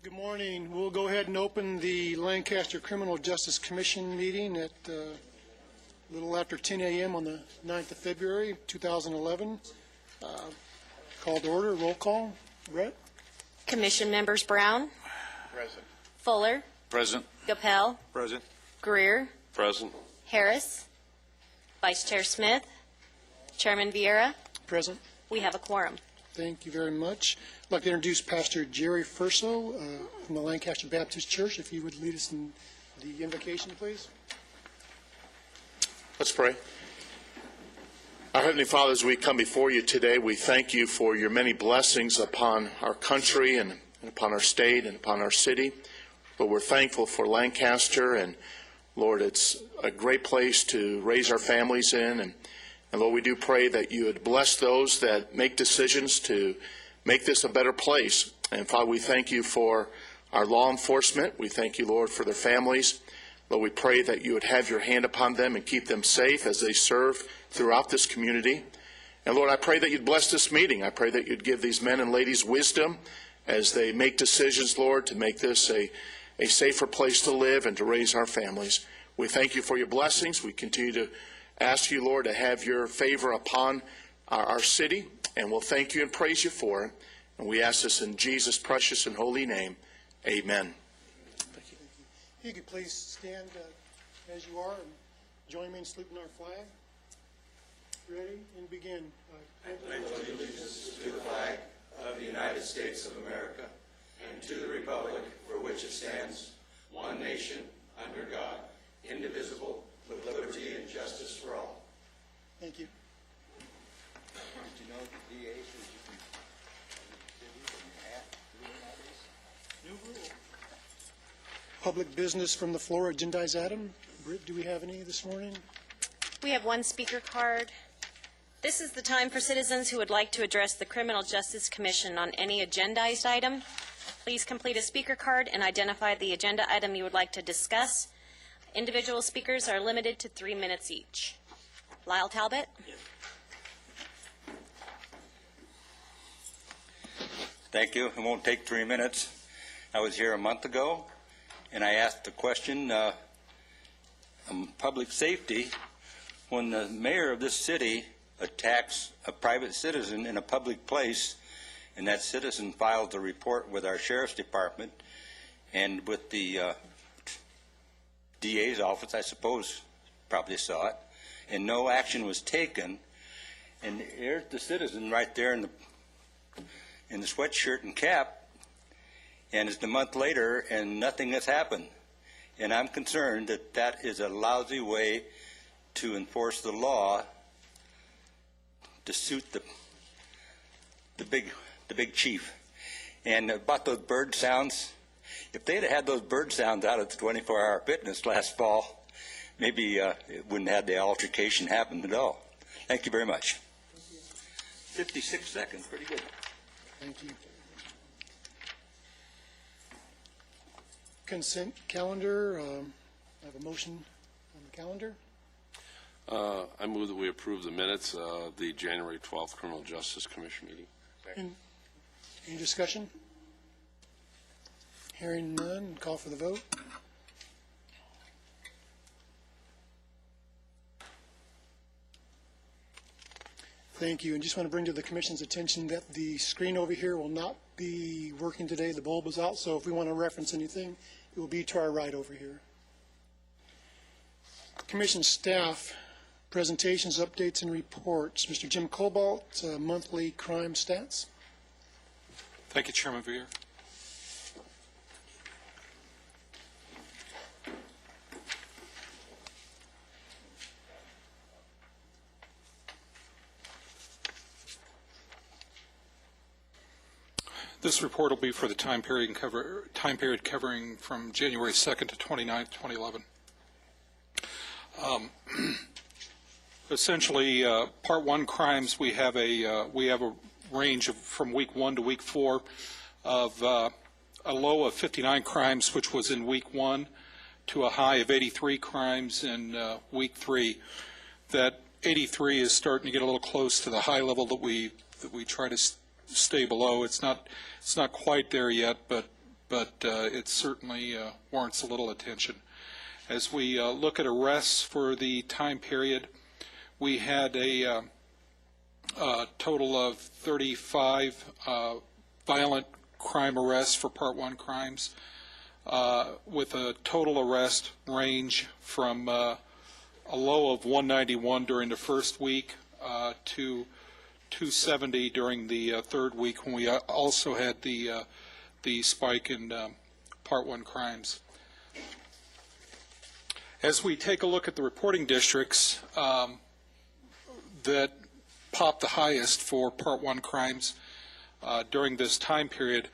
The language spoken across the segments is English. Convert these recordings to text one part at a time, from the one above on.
Good morning. We'll go ahead and open the Lancaster Criminal Justice Commission meeting at a little after 10 a.m. on the 9th of February, 2011. Call to order. Roll call. Brett? Commission members Brown? Present. Fuller? Present. Gapel? Present. Greer? Present. Harris? Vice Chair Smith? Chairman Vieira? Present. We have a quorum. Thank you very much. I'd like to introduce Pastor Jerry Furso from the Lancaster Baptist Church. If you would lead us in the invocation, please. Let's pray. Our Heavenly Father, as we come before you today, we thank you for your many blessings upon our country and upon our state and upon our city. But we're thankful for Lancaster, and Lord, it's a great place to raise our families in. And Lord, we do pray that you would bless those that make decisions to make this a better place. And Father, we thank you for our law enforcement. We thank you, Lord, for their families. Lord, we pray that you would have your hand upon them and keep them safe as they serve throughout this community. And Lord, I pray that you'd bless this meeting. I pray that you'd give these men and ladies wisdom as they make decisions, Lord, to make this a safer place to live and to raise our families. We thank you for your blessings. We continue to ask you, Lord, to have your favor upon our city, and we'll thank you and praise you for it. And we ask this in Jesus' precious and holy name. Amen. Thank you. If you could please stand as you are and join me in saluting our flag. Ready? And begin. I pledge allegiance to the flag of the United States of America and to the republic for which it stands, one nation, under God, indivisible, with liberty and justice for all. Thank you. Did you know the DA says you can New rule. Public business from the floor, agendized item. Britt, do we have any this morning? We have one speaker card. This is the time for citizens who would like to address the Criminal Justice Commission on any agendized item. Please complete a speaker card and identify the agenda item you would like to discuss. Individual speakers are limited to 3 minutes each. Lyle Talbot? Yes. Thank you. It won't take 3 minutes. I was here a month ago, and I asked the question on public safety when the mayor of this city attacks a private citizen in a public place, and that citizen files a report with our sheriff's department and with the DA's office, I suppose, probably saw it, and no action was taken. And here's the citizen right there in the sweatshirt and cap, and it's a month later and nothing has happened. And I'm concerned that that is a lousy way to enforce the law to suit the big chief. And about those bird sounds, if they'd had those bird sounds out at the 24-hour fitness last fall, maybe it wouldn't have the altercation happen at all. Thank you very much. 56 seconds, pretty good. Thank you. Consent calendar. I have a motion on the calendar. I move that we approve the minutes of the January 12th Criminal Justice Commission meeting. Any discussion? Hearing none, call for the vote. Thank you. And just want to bring to the Commission's attention that the screen over here will not be working today. The bulb is out, so if we want to reference anything, it will be to our right over here. Commission staff presentations, updates, and reports. Mr. Jim Cobalt, monthly crime stats. Thank you, Chairman Veer. This report will be for the time period covering from January 2nd to 29th, 2011. Essentially, Part 1 crimes, we have a range of from week 1 to week 4 of a low of 59 crimes, which was in week 1, to a high of 83 crimes in week 3. That 83 is starting to get a little close to the high level that we try to stay below. It's not quite there yet, but but it certainly warrants a little attention. As we look at arrests for the time period, we had a total of 35 violent crime arrests for Part 1 crimes, with a total arrest range from a low of 191 during the first week to 270 during the third week, when we also had the spike in Part 1 crimes. As we take a look at the reporting districts that popped the highest for Part 1 crimes during this time period,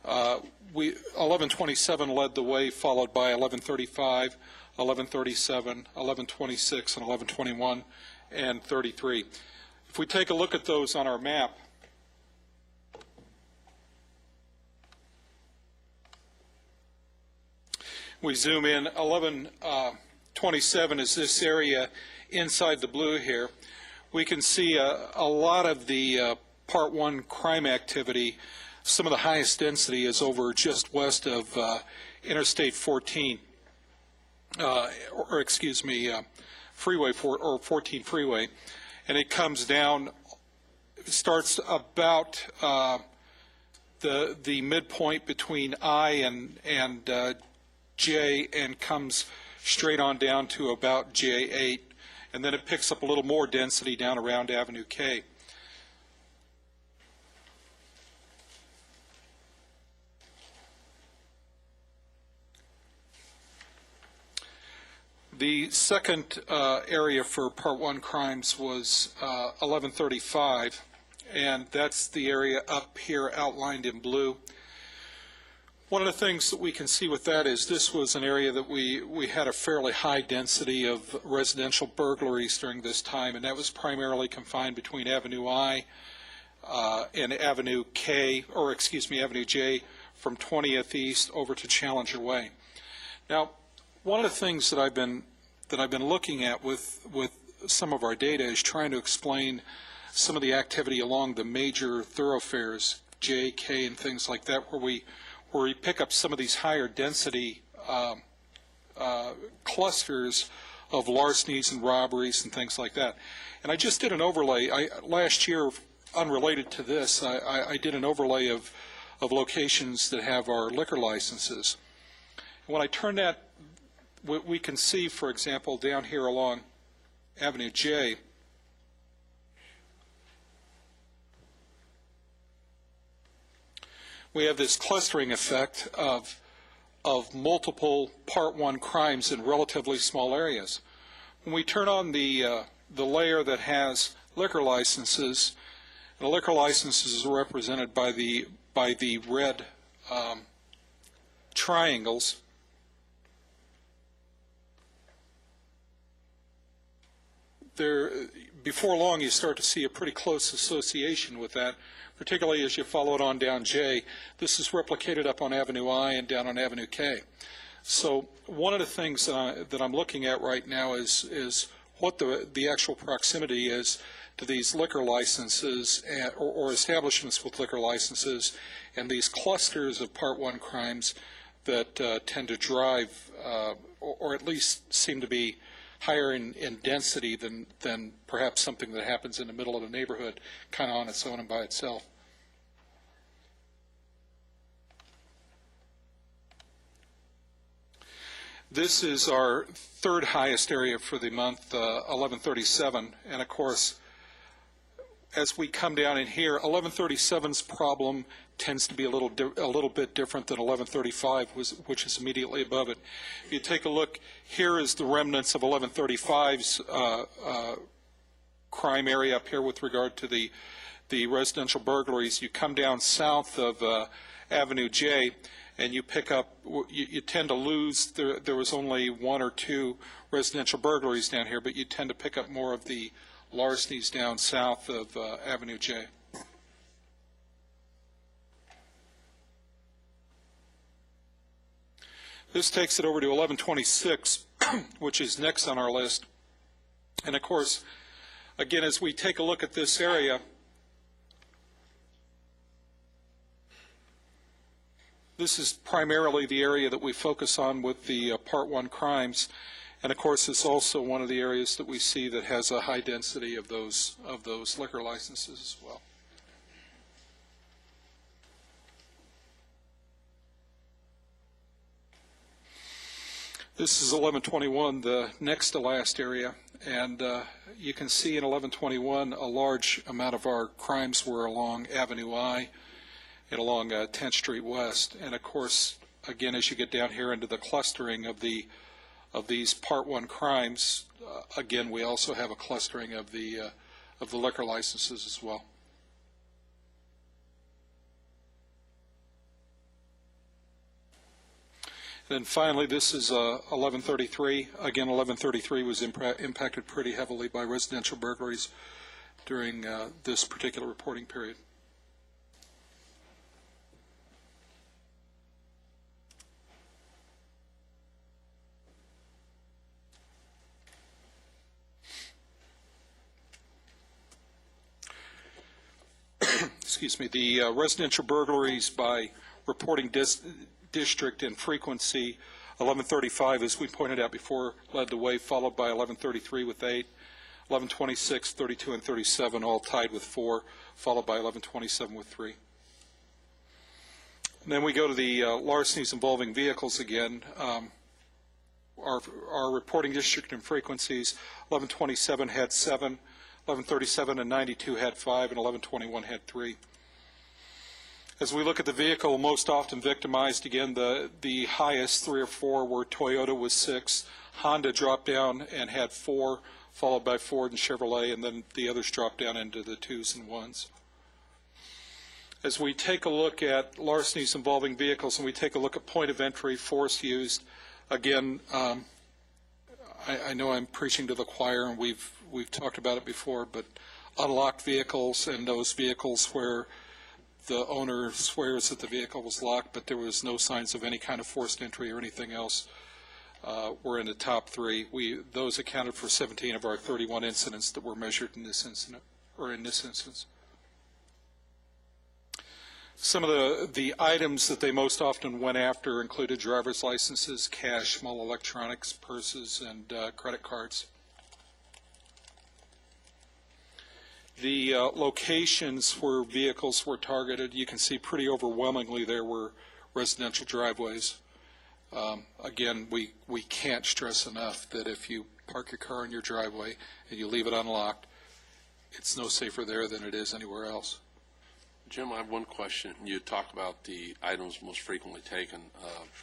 1127 led the way, followed by 1135, 1137, 1126, and 1121, and 33. If we take a look at those on our map, we zoom in. 1127 is this area inside the blue here. We can see a lot of the Part 1 crime activity. Some of the highest density is over just west of Interstate 14, Freeway 14 Freeway, and it comes down, starts about the midpoint between I and J, and comes straight on down to about J8, and then it picks up a little more density down around Avenue K. The second area for Part 1 crimes was 1135, and that's the area up here outlined in blue. One of the things that we can see with that is this was an area that we had a fairly high density of residential burglaries during this time, and that was primarily confined between Avenue I and Avenue K, or excuse me, Avenue J, from 20th East over to Challenger Way. Now, one of the things that I've been looking at with some of our data is trying to explain some of the activity along the major thoroughfares, J, K, and things like that, where we pick up some of these higher density clusters of larcenies and robberies and things like that. And I just did an overlay. Last year, unrelated to this, I did an overlay of locations that have our liquor licenses. When I turn that, we can see, for example, down here along Avenue J, we have this clustering effect of multiple Part 1 crimes in relatively small areas. When we turn on the layer that has liquor licenses, and the liquor licenses are represented by the red triangles. Before long, you start to see a pretty close association with that, particularly as you follow it on down J. This is replicated up on Avenue I and down on Avenue K. So one of the things that I'm looking at right now is what the actual proximity is to these liquor licenses or establishments with liquor licenses and these clusters of Part 1 crimes that tend to drive or at least seem to be higher in density than perhaps something that happens in the middle of the neighborhood, kind of on its own and by itself. This is our third highest area for the month, 1137, and of course, as we come down in here, 1137's problem tends to be a little bit different than 1135, which is immediately above it. If you take a look, here is the remnants of 1135's crime area up here with regard to the residential burglaries. You come down south of Avenue J, and you pick up, you tend to lose, there was only one or two residential burglaries down here, but you tend to pick up more of the larcenies down south of Avenue J. This takes it over to 1126, which is next on our list. And of course, again, as we take a look at this area, This is primarily the area that we focus on with the Part 1 crimes, and of course it's also one of the areas that we see that has a high density of those liquor licenses as well. This is 1121, the next to last area, and you can see in 1121 a large amount of our crimes were along Avenue I and along 10th Street West. And of course, again, as you get down here into the clustering of these Part 1 crimes, again, we also have a clustering of the liquor licenses as well. And then finally, this is 1133. Again, 1133 was impacted pretty heavily by residential burglaries during this particular reporting period. Excuse me, the residential burglaries by reporting district and frequency, 1135, as we pointed out before, led the way, followed by 1133 with 8, 1126, 32, and 37, all tied with 4, followed by 1127 with 3. And then we go to the larcenies involving vehicles again. Our reporting district and frequencies, 1127 had 7, 1137 and 92 had 5, and 1121 had 3. As we look at the vehicle most often victimized, again, the highest 3 or 4 were Toyota with 6, Honda dropped down and had 4, followed by Ford and Chevrolet, and then the others dropped down into the 2s and 1s. As we take a look at larcenies involving vehicles and we take a look at point of entry, force used, again, I know I'm preaching to the choir, and we've talked about it before, but unlocked vehicles and those vehicles where the owner swears that the vehicle was locked, but there was no signs of any kind of forced entry or anything else, were in the top 3. Those accounted for 17 of our 31 incidents that were measured in this incident, or in this instance. Some of the items that they most often went after included driver's licenses, cash, small electronics, purses, and credit cards. The locations where vehicles were targeted, you can see pretty overwhelmingly there were residential driveways. Again, we can't stress enough that if you park your car in your driveway and you leave it unlocked, it's no safer there than it is anywhere else. Jim, I have one question. You talk about the items most frequently taken,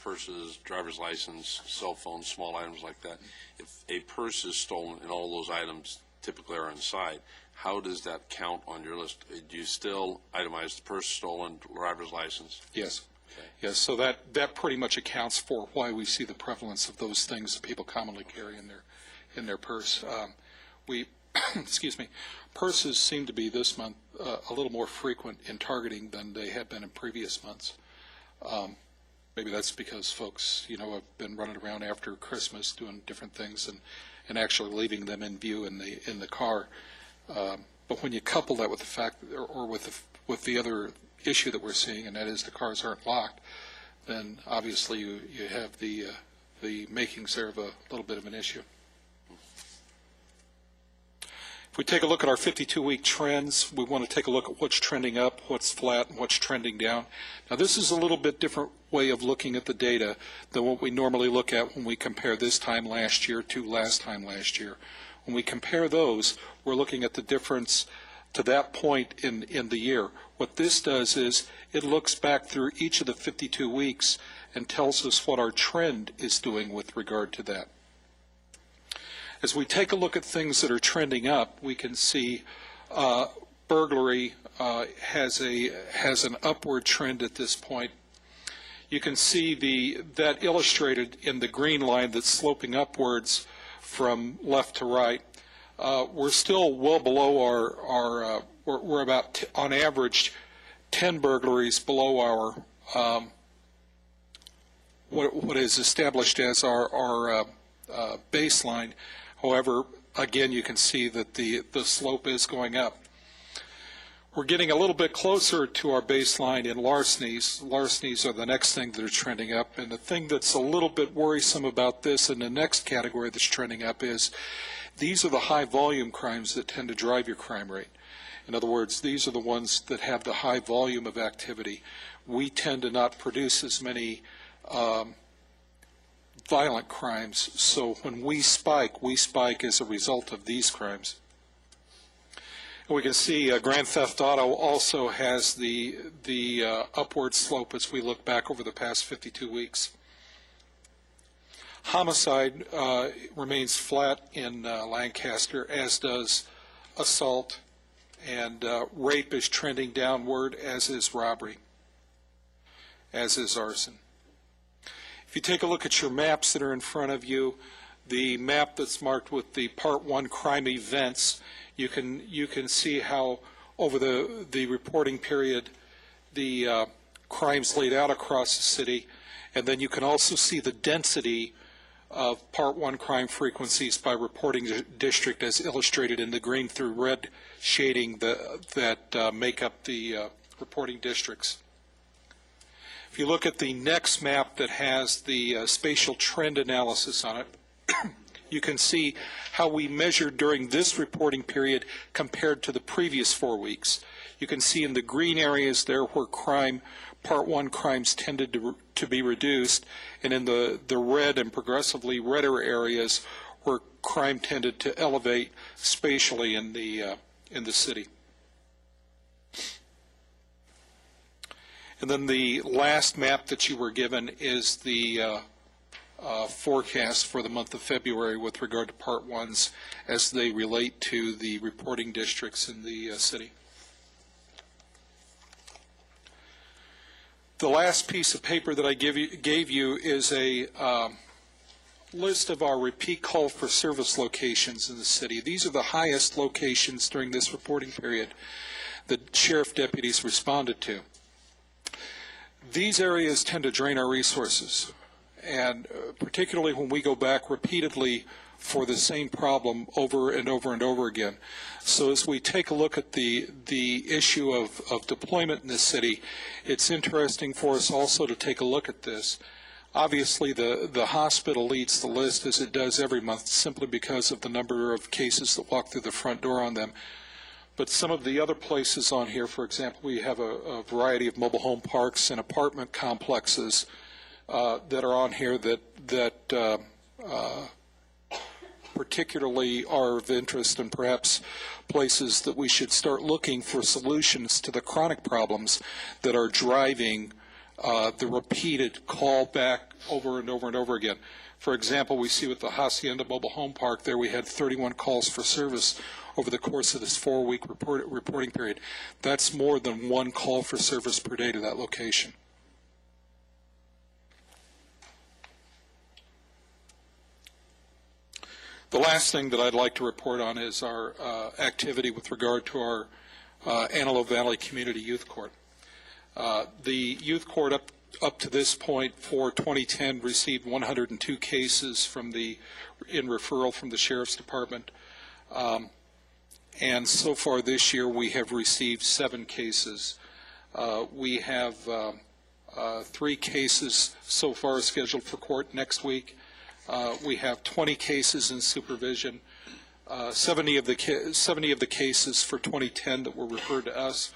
purses, driver's license, cell phones, small items like that. If a purse is stolen and all those items typically are inside, how does that count on your list? Do you still itemize the purse stolen, driver's license? Yes. Okay. Yes, so that pretty much accounts for why we see the prevalence of those things that people commonly carry in their purse. Excuse me, purses seem to be this month a little more frequent in targeting than they had been in previous months. Maybe that's because folks, have been running around after Christmas doing different things and actually leaving them in view in the car. But when you couple that with the fact, or with the other issue that we're seeing, and that is the cars aren't locked, then obviously you have the makings there of a little bit of an issue. If we take a look at our 52-week trends, we want to take a look at what's trending up, what's flat, and what's trending down. Now, this is a little bit different way of looking at the data than what we normally look at when we compare this time last year to last time last year. When we compare those, we're looking at the difference to that point in the year. What this does is it looks back through each of the 52 weeks and tells us what our trend is doing with regard to that. As we take a look at things that are trending up, we can see burglary has an upward trend at this point. You can see that illustrated in the green line that's sloping upwards from left to right. We're still well below our we're about, on average, 10 burglaries below our what is established as our baseline. However, again, you can see that the slope is going up. We're getting a little bit closer to our baseline in larcenies. Larcenies are the next thing that are trending up. And the thing that's a little bit worrisome about this, and the next category that's trending up, is these are the high volume crimes that tend to drive your crime rate. In other words, these are the ones that have the high volume of activity. We tend to not produce as many violent crimes. So when we spike as a result of these crimes. We can see Grand Theft Auto also has the upward slope as we look back over the past 52 weeks. Homicide remains flat in Lancaster, as does assault, and rape is trending downward, as is robbery, as is arson. If you take a look at your maps that are in front of you, the map that's marked with the Part 1 crime events, you can see how over the reporting period the crimes laid out across the city, and then you can also see the density of Part 1 crime frequencies by reporting district as illustrated in the green through red shading that make up the reporting districts. If you look at the next map that has the spatial trend analysis on it, you can see how we measured during this reporting period compared to the previous 4 weeks. You can see in the green areas there where Part 1 crimes tended to be reduced, and in the red and progressively redder areas where crime tended to elevate spatially in the city. And then the last map that you were given is the forecast for the month of February with regard to Part 1s as they relate to the reporting districts in the city. The last piece of paper that I gave you is a list of our repeat call for service locations in the city. These are the highest locations during this reporting period that sheriff deputies responded to. These areas tend to drain our resources, and particularly when we go back repeatedly for the same problem over and over and over again. So as we take a look at the issue of deployment in this city, it's interesting for us also to take a look at this. Obviously the hospital leads the list, as it does every month, simply because of the number of cases that walk through the front door on them. But some of the other places on here, for example, we have a variety of mobile home parks and apartment complexes that are on here that particularly are of interest, and perhaps places that we should start looking for solutions to the chronic problems that are driving the repeated call back over and over and over again. For example, we see with the Hacienda Mobile Home Park there we had 31 calls for service over the course of this 4-week reporting period. That's more than one call for service per day to that location. The last thing that I'd like to report on is our activity with regard to our Antelope Valley Community Youth Court. The Youth Court up to this point for 2010 received 102 cases in referral from the Sheriff's Department. And so far this year we have received 7 cases. We have 3 cases so far scheduled for court next week. We have 20 cases in supervision. 70 of the cases for 2010 that were referred to us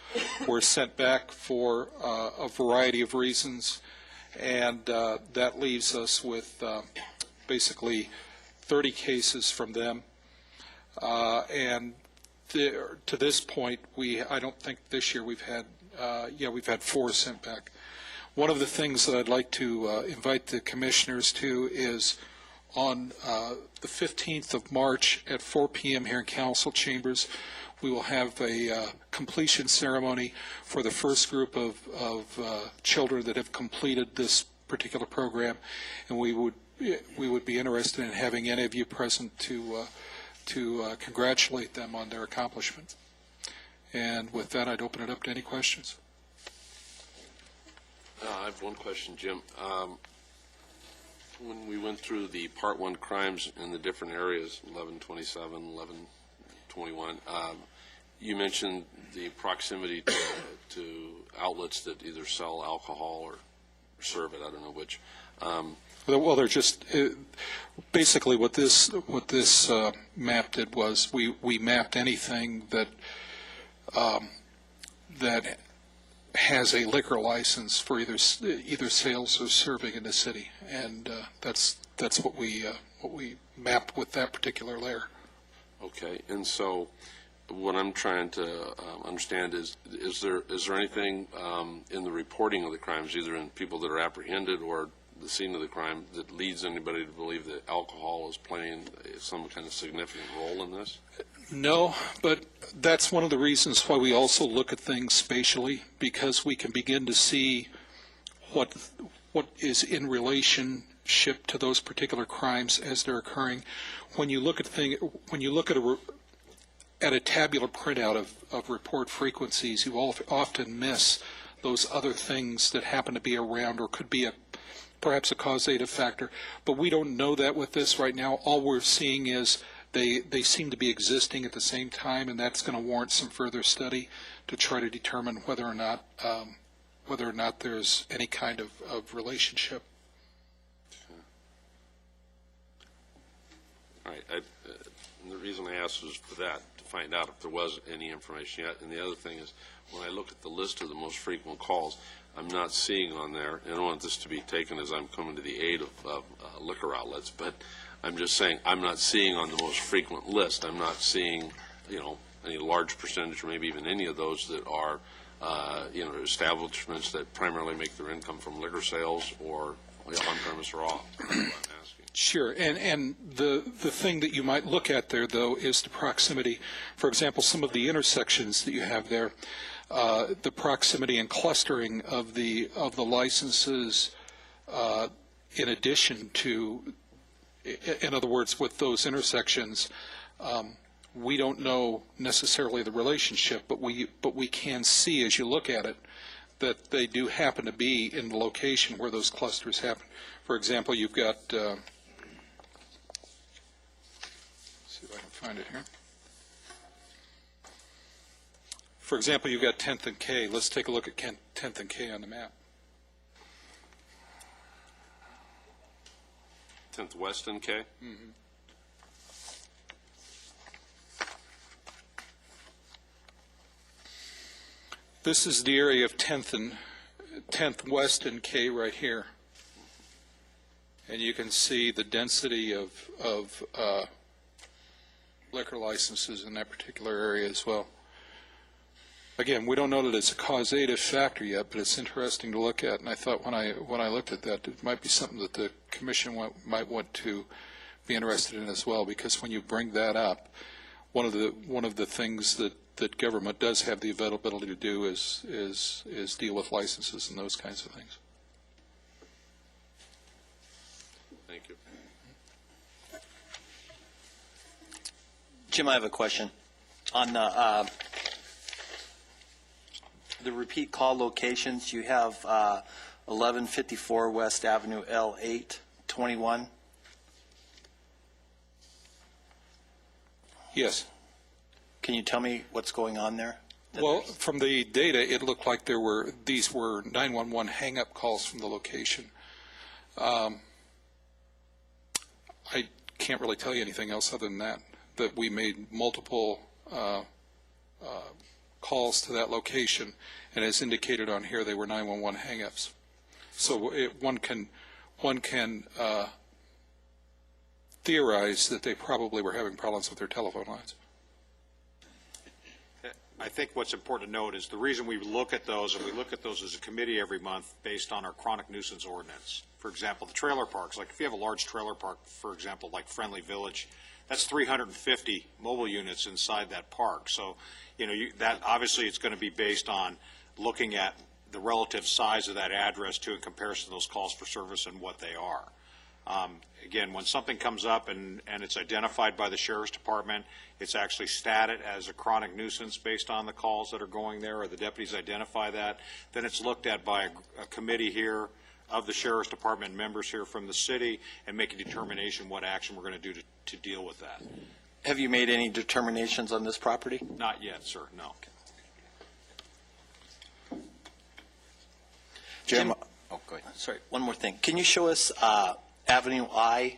were sent back for a variety of reasons, and that leaves us with basically 30 cases from them. And to this point, I don't think this year we've had 4 sent back. One of the things that I'd like to invite the commissioners to is on the 15th of March at 4 p.m. here in Council Chambers, we will have a completion ceremony for the first group of children that have completed this particular program, and we would be interested in having any of you present to congratulate them on their accomplishment. And with that, I'd open it up to any questions. I have one question, Jim. When we went through the Part 1 crimes in the different areas, 1127, 1121, You mentioned the proximity to outlets that either sell alcohol or serve it. I don't know which. Well, they're just basically what this map did was we mapped anything that that has a liquor license for either sales or serving in the city, and that's what we mapped with that particular layer. Okay, and so what I'm trying to understand is there anything in the reporting of the crimes, either in people that are apprehended or the scene of the crime, that leads anybody to believe that alcohol is playing some kind of significant role in this? No, but that's one of the reasons why we also look at things spatially, because we can begin to see what is in relationship to those particular crimes as they're occurring. When you look at a tabular printout of report frequencies, you often miss those other things that happen to be around or could be perhaps a causative factor. But we don't know that with this right now. All we're seeing is they seem to be existing at the same time, and that's going to warrant some further study to try to determine whether or not there's any kind of relationship. All right. And the reason I asked was for that, to find out if there was any information yet. And the other thing is, when I look at the list of the most frequent calls, I'm not seeing on there, and I don't want this to be taken as I'm coming to the aid of liquor outlets, but I'm just saying I'm not seeing on the most frequent list. I'm not seeing, any large percentage or maybe even any of those that are, establishments that primarily make their income from liquor sales or on-premise or off. That's what I'm asking. Sure, and the thing that you might look at there, though, is the proximity. For example, some of the intersections that you have there, the proximity and clustering of the licenses, in addition to, in other words, with those intersections, we don't know necessarily the relationship, but we can see as you look at it that they do happen to be in the location where those clusters happen. For example, you've got, let's see if I can find it here. For example, you've got 10th and K. Let's take a look at 10th and K on the map. 10th West and K? Mm-hmm. This is the area of 10th West and K right here. And you can see the density of liquor licenses in that particular area as well. Again, we don't know that it's a causative factor yet, but it's interesting to look at. And I thought when I looked at that, it might be something that the commission might want to be interested in as well, because when you bring that up, one of the things that government does have the availability to do is deal with licenses and those kinds of things. Thank you. Jim, I have a question. On the repeat call locations, you have 1154 West Avenue L8 21. Yes. Can you tell me what's going on there? Well, from the data, it looked like these were 911 hang-up calls from the location. I can't really tell you anything else other than that we made multiple calls to that location, and as indicated on here, they were 911 hang-ups. So one can theorize that they probably were having problems with their telephone lines. I think what's important to note is the reason we look at those, and we look at those as a committee every month based on our chronic nuisance ordinance. For example, the trailer parks, like if you have a large trailer park, for example, like Friendly Village, that's 350 mobile units inside that park. So, that obviously it's going to be based on looking at the relative size of that address in comparison to those calls for service and what they are. Again, when something comes up and it's identified by the Sheriff's Department, it's actually statted as a chronic nuisance based on the calls that are going there, or the deputies identify that. Then it's looked at by a committee here of the Sheriff's Department members here from the city and make a determination what action we're going to do to deal with that. Have you made any determinations on this property? Not yet, sir, no. Jim? Oh, go ahead. Sorry, one more thing. Can you show us Avenue I,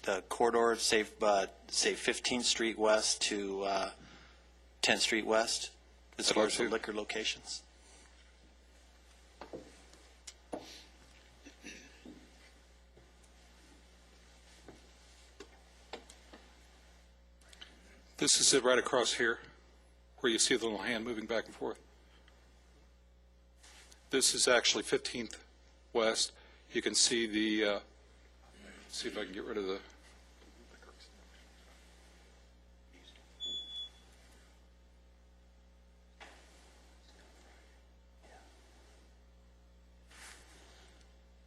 the corridor, say 15th Street West to 10th Street West, as far as the liquor locations? This is it right across here, where you see the little hand moving back and forth. This is actually 15th West. You can see the, see if I can get rid of the,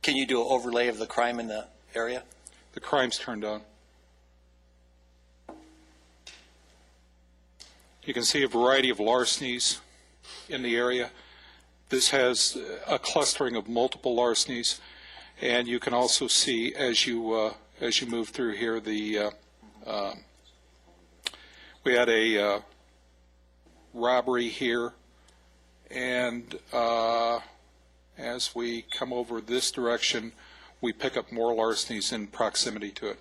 Can you do an overlay of the crime in the area? the crime's turned on. You can see a variety of larcenies in the area. This has a clustering of multiple larcenies, and you can also see as you move through here the we had a robbery here, and as we come over this direction, we pick up more larcenies in proximity to it.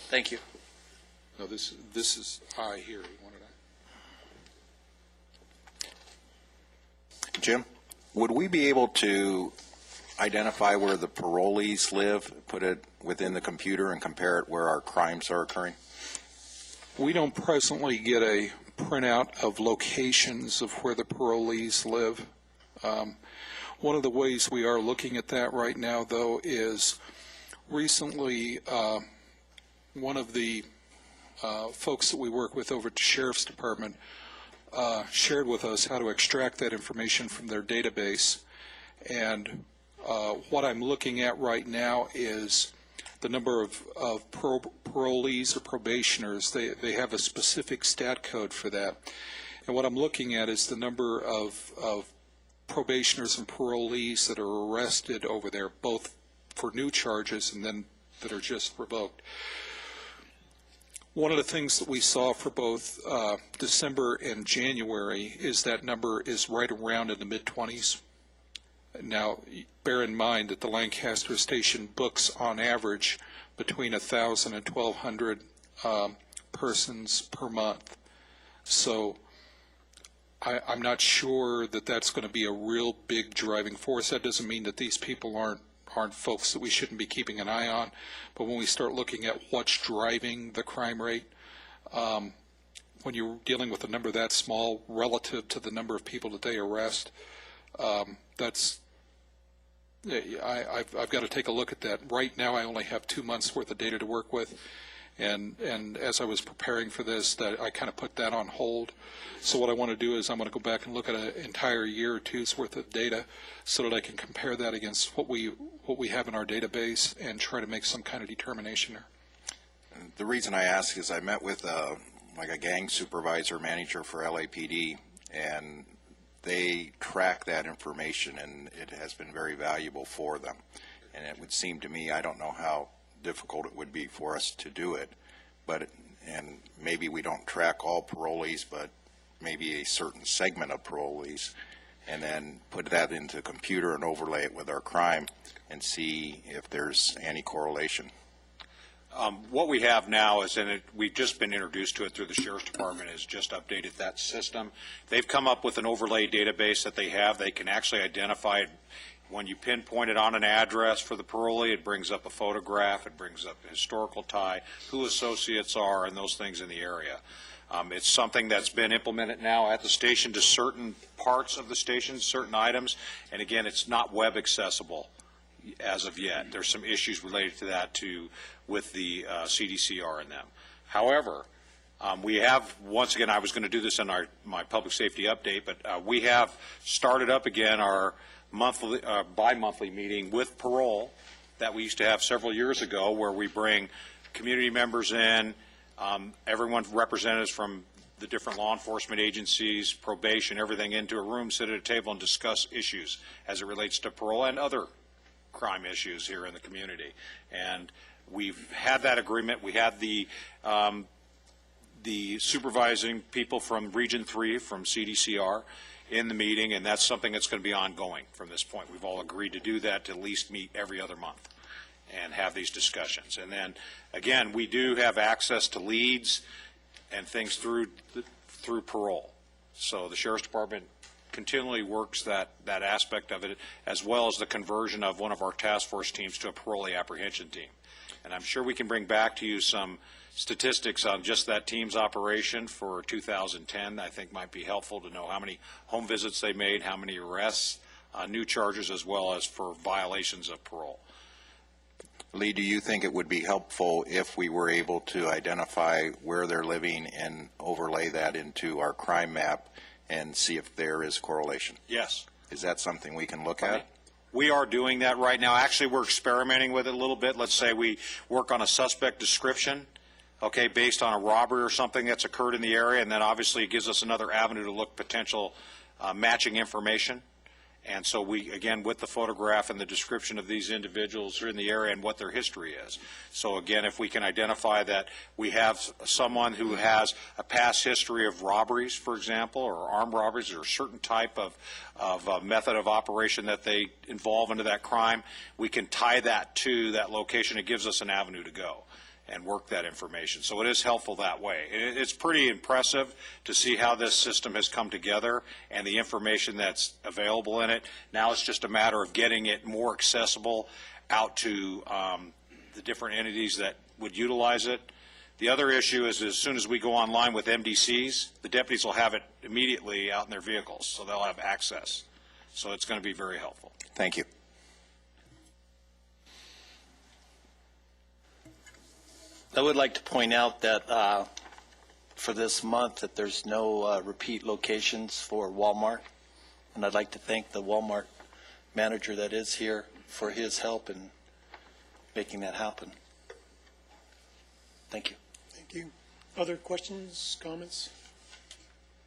Thank you. No, this is I here. You wanted to... Jim, would we be able to identify where the parolees live, put it within the computer, and compare it where our crimes are occurring? We don't presently get a printout of locations of where the parolees live. One of the ways we are looking at that right now, though, is recently one of the folks that we work with over at the Sheriff's Department shared with us how to extract that information from their database. And what I'm looking at right now is the number of parolees or probationers. They have a specific stat code for that. And what I'm looking at is the number of probationers and parolees that are arrested over there, both for new charges and then that are just revoked. One of the things that we saw for both December and January is that number is right around in the mid-20s. Now, bear in mind that the Lancaster station books on average between 1,000 and 1,200 persons per month. So I'm not sure that that's going to be a real big driving force. That doesn't mean that these people aren't folks that we shouldn't be keeping an eye on. But when we start looking at what's driving the crime rate, when you're dealing with a number that small relative to the number of people that they arrest, I've got to take a look at that. Right now, I only have 2 months worth of data to work with, and as I was preparing for this, that I kind of put that on hold. So what I want to do is I'm going to go back and look at an entire year or two's worth of data, so that I can compare that against what we have in our database and try to make some kind of determination there. The reason I ask is I met with like a gang supervisor manager for LAPD, and they track that information, and it has been very valuable for them. And it would seem to me, I don't know how difficult it would be for us to do it, and maybe we don't track all parolees, but maybe a certain segment of parolees, and then put that into a computer and overlay it with our crime and see if there's any correlation. What we have now is, we've just been introduced to it through the Sheriff's Department, is just updated that system. They've come up with an overlay database that they have. They can actually identify it. When you pinpoint it on an address for the parolee, it brings up a photograph, it brings up a historical tie, who associates are, and those things in the area. It's something that's been implemented now at the station to certain parts of the station, certain items, and again, it's not web accessible as of yet. There's some issues related to that with the CDCR in them. However, we have, once again, I was going to do this in my public safety update, but we have started up again our monthly, bi-monthly meeting with parole that we used to have several years ago, where we bring community members in, everyone's representatives from the different law enforcement agencies, probation, everything, into a room, sit at a table, and discuss issues as it relates to parole and other crime issues here in the community. And We've had that agreement. We had the supervising people from Region 3, from CDCR, in the meeting, and that's something that's going to be ongoing from this point. We've all agreed to do that, to at least meet every other month and have these discussions. And then, again, we do have access to leads and things through parole. So the Sheriff's Department continually works that aspect of it, as well as the conversion of one of our task force teams to a parolee apprehension team. And I'm sure we can bring back to you some statistics on just that team's operation for 2010. I think might be helpful to know how many home visits they made, how many arrests, new charges, as well as for violations of parole. Lee, do you think it would be helpful if we were able to identify where they're living and overlay that into our crime map and see if there is correlation? Yes. Is that something we can look at? We are doing that right now. Actually, we're experimenting with it a little bit. Let's say we work on a suspect description, okay, based on a robbery or something that's occurred in the area, and then obviously it gives us another avenue to look potential matching information. And so we, again, with the photograph and the description of these individuals who are in the area and what their history is. So again, if we can identify that we have someone who has a past history of robberies, for example, or armed robberies, or a certain type of method of operation that they involve into that crime, we can tie that to that location. It gives us an avenue to go and work that information. So it is helpful that way. It's pretty impressive to see how this system has come together and the information that's available in it. Now it's just a matter of getting it more accessible out to the different entities that would utilize it. The other issue is, as soon as we go online with MDCs, the deputies will have it immediately out in their vehicles, so they'll have access. So it's going to be very helpful. Thank you. I would like to point out that for this month that there's no repeat locations for Walmart, and I'd like to thank the Walmart manager that is here for his help in making that happen. Thank you. Thank you. Other questions, comments?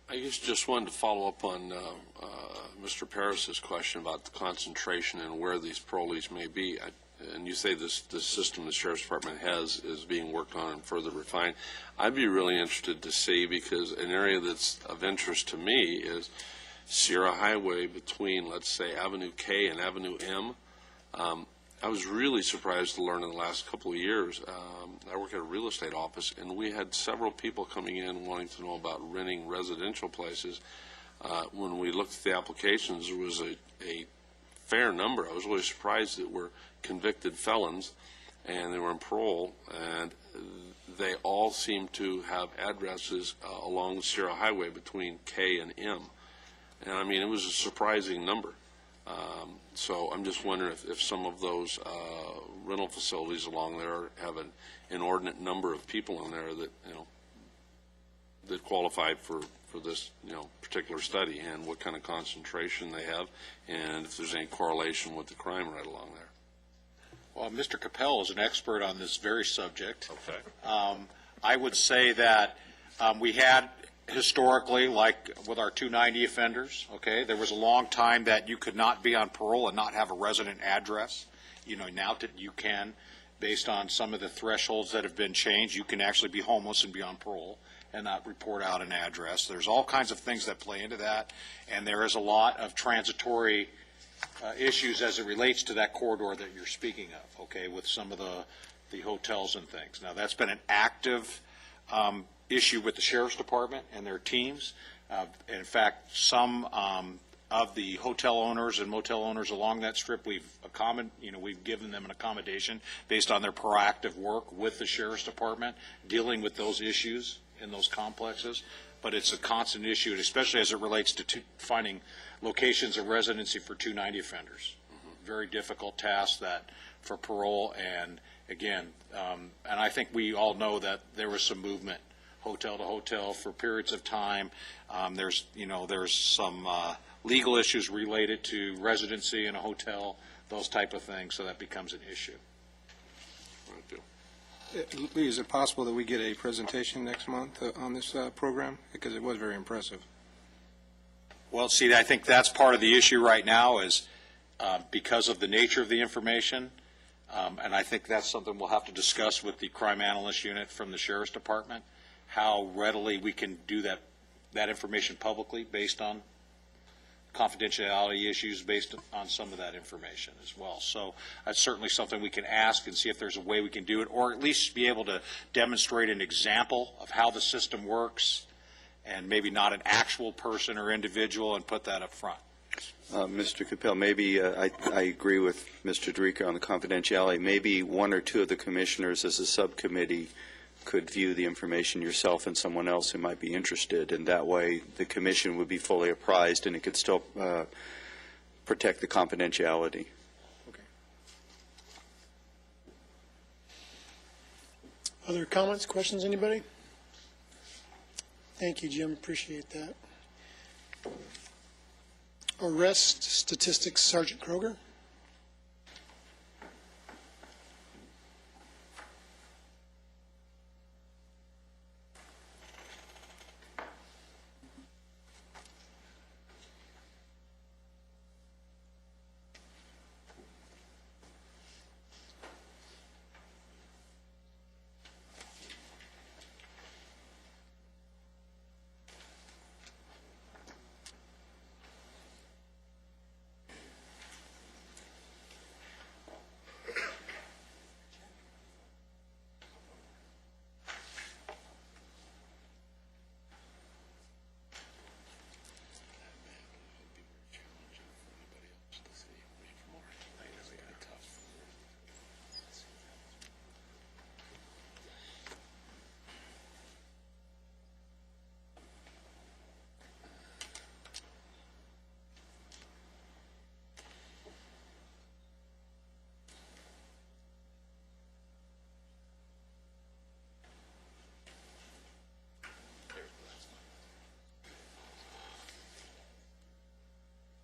I guess just wanted to follow up on Mr. Parris's question about the concentration and where these parolees may be. And you say this system the Sheriff's Department has is being worked on and further refined. I'd be really interested to see, because an area that's of interest to me is Sierra Highway between, let's say, Avenue K and Avenue M. I was really surprised to learn in the last couple of years. I work at a real estate office, and we had several people coming in wanting to know about renting residential places. When we looked at the applications, there was a fair number. I was really surprised that were convicted felons, and they were in parole, and they all seemed to have addresses along the Sierra Highway between K and M. And I mean, it was a surprising number. So I'm just wondering if some of those rental facilities along there have an inordinate number of people in there that, you know, that qualify for this, you know, particular study, and what kind of concentration they have, and if there's any correlation with the crime right along there. Well, Mr. Capel is an expert on this very subject. Okay. I would say that we had historically, like with our 290 offenders, okay, there was a long time that you could not be on parole and not have a resident address. You know, now that you can, based on some of the thresholds that have been changed, you can actually be homeless and be on parole and not report out an address. There's all kinds of things that play into that, and there is a lot of transitory issues as it relates to that corridor that you're speaking of, okay, with some of the hotels and things. Now, that's been an active issue with the Sheriff's Department and their teams. In fact, some of the hotel owners and motel owners along that strip, we've given them an accommodation based on their proactive work with the Sheriff's Department dealing with those issues in those complexes. But it's a constant issue, especially as it relates to finding locations of residency for 290 offenders. Very difficult task that for parole, and again, and I think we all know that there was some movement hotel to hotel for periods of time. There's some legal issues related to residency in a hotel, those type of things, so that becomes an issue. Lee, is it possible that we get a presentation next month on this program? Because it was very impressive. Well, see, I think that's part of the issue right now is because of the nature of the information, And I think that's something we'll have to discuss with the crime analyst unit from the Sheriff's Department, how readily we can do that information publicly based on confidentiality issues based on some of that information as well. So that's certainly something we can ask and see if there's a way we can do it, or at least be able to demonstrate an example of how the system works, and maybe not an actual person or individual, and put that up front. Mr. Capel, maybe I agree with Mr. Dorica on the confidentiality. Maybe one or two of the commissioners as a subcommittee could view the information yourself and someone else who might be interested, and that way the commission would be fully apprised and it could still protect the confidentiality. Okay. Other comments, questions, anybody? Thank you, Jim. Appreciate that. Arrest statistics, Sergeant Kroger.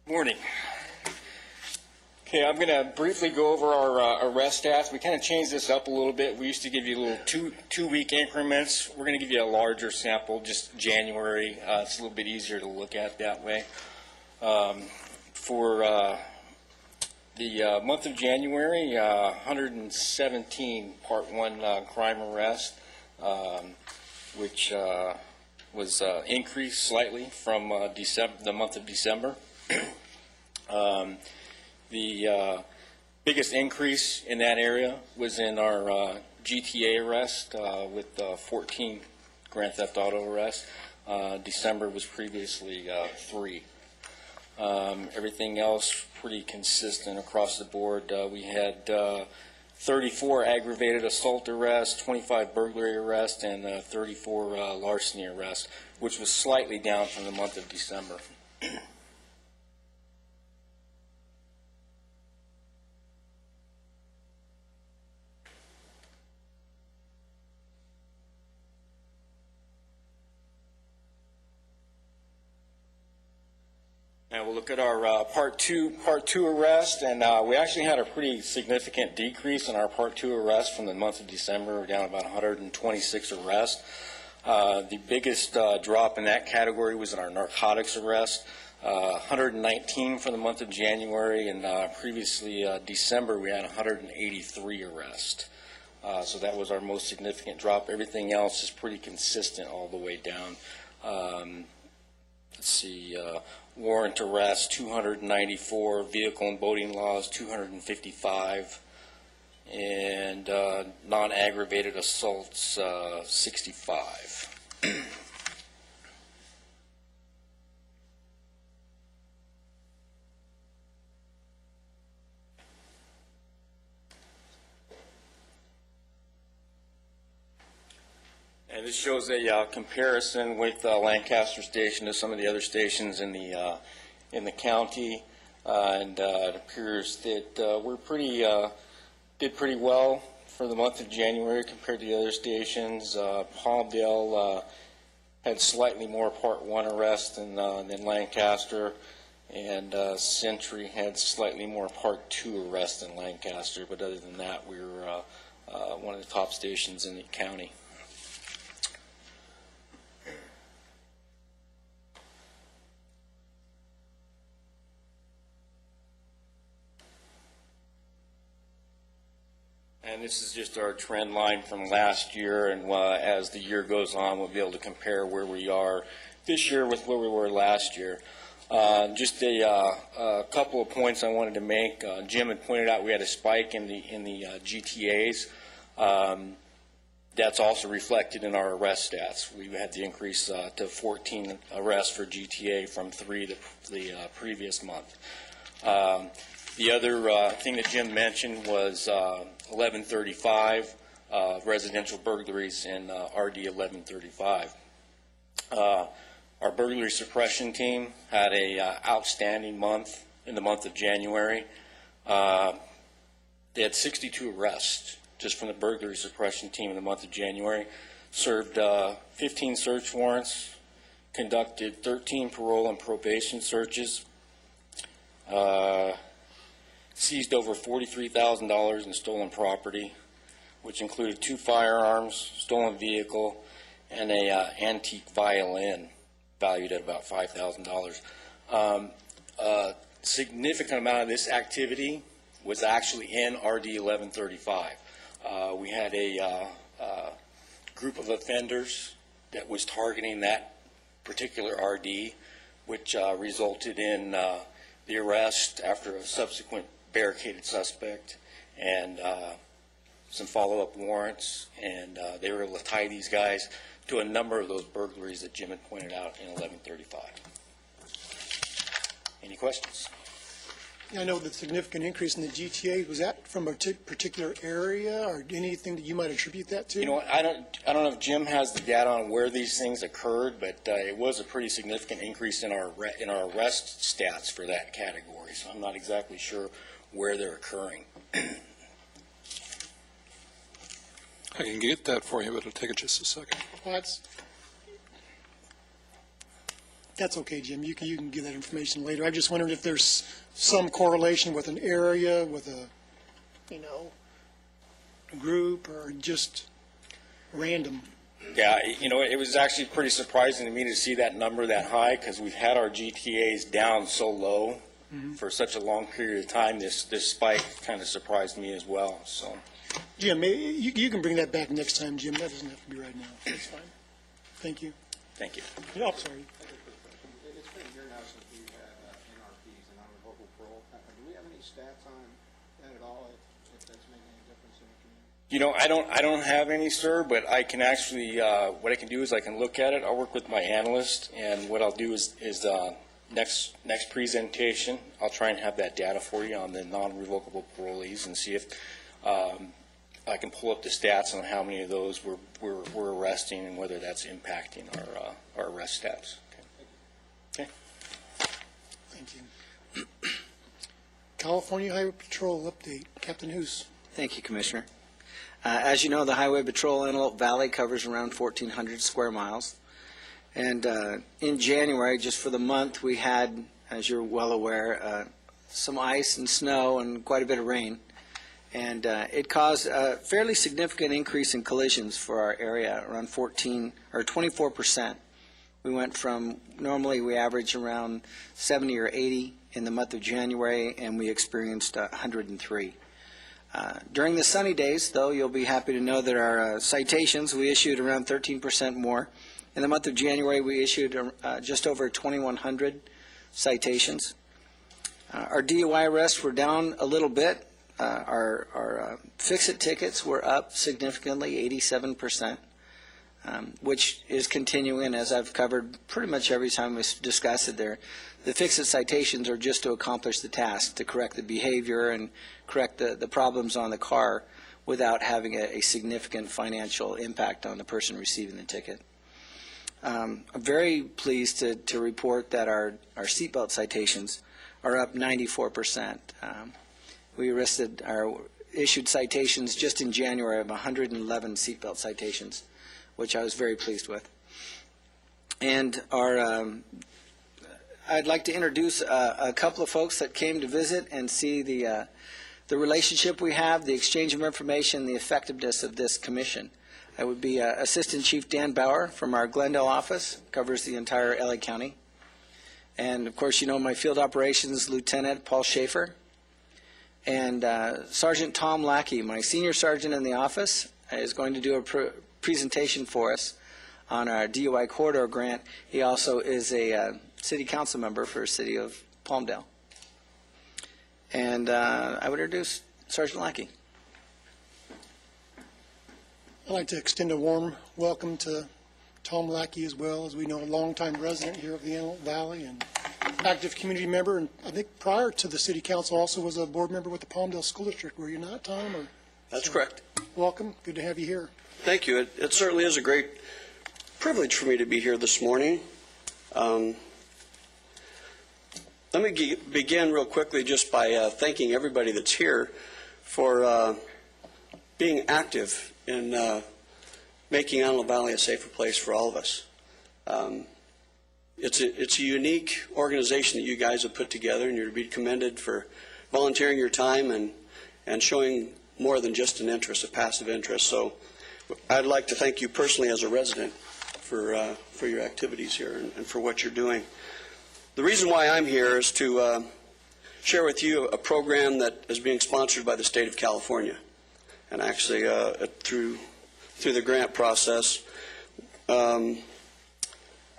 Morning. Okay, I'm going to briefly go over our arrest stats. We kind of changed this up a little bit. We used to give you little two-week increments. We're going to give you a larger sample, just January. It's a little bit easier to look at that way. For the month of January, 117 Part 1 crime arrests, which was increased slightly from the month of December. The biggest increase in that area was in our GTA arrest with 14 grand theft auto arrests. December was previously 3. Everything else pretty consistent across the board. We had 34 aggravated assault arrests, 25 burglary arrests, and 34 larceny arrests, which was slightly down from the month of December. And we'll look at our Part 2 arrest, and we actually had a pretty significant decrease in our Part 2 arrest from the month of December. We're down about 126 arrests. The biggest drop in that category was in our narcotics arrest, 119 for the month of January, and previously December we had 183 arrests. So that was our most significant drop. Everything else is pretty consistent all the way down. Let's see, warrant arrests, 294, vehicle and boating laws, 255, and non-aggravated assaults, 65. And this shows a comparison with Lancaster Station to some of the other stations in the county, and it appears that we're did pretty well for the month of January compared to the other stations. Palmdale had slightly more Part 1 arrests than Lancaster, and Century had slightly more Part 2 arrests than Lancaster. But other than that, we were one of the top stations in the county. And this is just our trend line from last year, and as the year goes on, we'll be able to compare where we are this year with where we were last year. Just a couple of points I wanted to make. Jim had pointed out we had a spike in the GTAs. That's also reflected in our arrest stats. We had the increase to 14 arrests for GTA from 3 the previous month. The other thing that Jim mentioned was 1135 residential burglaries in RD 1135. Our burglary suppression team had a outstanding month in the month of January. They had 62 arrests just from the burglary suppression team in the month of January, served 15 search warrants, conducted 13 parole and probation searches, seized over $43,000 in stolen property, which included 2 firearms, stolen vehicle, and a antique violin valued at about $5,000. A significant amount of this activity was actually in RD 1135. We had a group of offenders that was targeting that particular RD, which resulted in the arrest after a subsequent barricaded suspect and some follow-up warrants, and they were able to tie these guys to a number of those burglaries that Jim had pointed out in 1135. Any questions? I know the significant increase in the GTA, was that from a particular area or anything that you might attribute that to? You know what, I don't know if Jim has the data on where these things occurred, but it was a pretty significant increase in our arrest stats for that category, so I'm not exactly sure where they're occurring. I can get that for you, but it'll take just a second. Well, that's okay, Jim. You can give that information later. I just wondered if there's some correlation with an area, with a group, or just random. Yeah, you know, it was actually pretty surprising to me to see that number that high, because we've had our GTAs down so low for such a long period of time. This spike kind of surprised me as well. So, Jim, you can bring that back next time, Jim. That doesn't have to be right now. That's fine. Thank you. Thank you. Oh, sorry. It's been a year now since we've had NRPs and non-revocable parole. Do we have any stats on that at all, if that's making any difference in the community? You know, I don't have any, sir, but I can actually, what I can do is I can look at it. I'll work with my analyst, and what I'll do is next presentation, I'll try and have that data for you on the non-revocable parolees and see if I can pull up the stats on how many of those we're arresting and whether that's impacting our arrest stats. Okay. Thank you. California Highway Patrol update. Captain Hoos. Thank you, Commissioner. As you know, the Highway Patrol Antelope Valley covers around 1,400 square miles. And in January, just for the month, we had, as you're well aware, some ice and snow and quite a bit of rain. And it caused a fairly significant increase in collisions for our area, around 24%. We went from, normally we average around 70 or 80 in the month of January, and we experienced 103. During the sunny days, though, you'll be happy to know that our citations, we issued around 13% more. In the month of January, we issued just over 2,100 citations. Our DUI arrests were down a little bit. Our fix-it tickets were up significantly, 87%, which is continuing, as I've covered pretty much every time we discuss it there. The fix-it citations are just to accomplish the task, to correct the behavior and correct the problems on the car without having a significant financial impact on the person receiving the ticket. I'm very pleased to report that our seatbelt citations are up 94%. We issued citations just in January of 111 seatbelt citations, which I was very pleased with. And I'd like to introduce a couple of folks that came to visit and see the relationship we have, the exchange of information, the effectiveness of this commission. That would be Assistant Chief Dan Bauer from our Glendale office, covers the entire LA County. And, of course, you know my field operations Lieutenant Paul Schaefer. And Sergeant Tom Lackey, my senior sergeant in the office, is going to do a presentation for us on our DUI corridor grant. He also is a city council member for the city of Palmdale. And I would introduce Sergeant Lackey. I'd like to extend a warm welcome to Tom Lackey as well, as we know, a longtime resident here of the Antelope Valley and active community member. And I think prior to the city council also was a board member with the Palmdale School District. Were you not, Tom? Or, That's correct. Welcome. Good to have you here. Thank you. It certainly is a great privilege for me to be here this morning. Let me begin real quickly just by thanking everybody that's here for being active in making Antelope Valley a safer place for all of us. It's a unique organization that you guys have put together, and you're to be commended for volunteering your time and showing more than just an interest, a passive interest. So I'd like to thank you personally as a resident for your activities here and for what you're doing. The reason why I'm here is to share with you a program that is being sponsored by the state of California, and actually through the grant process.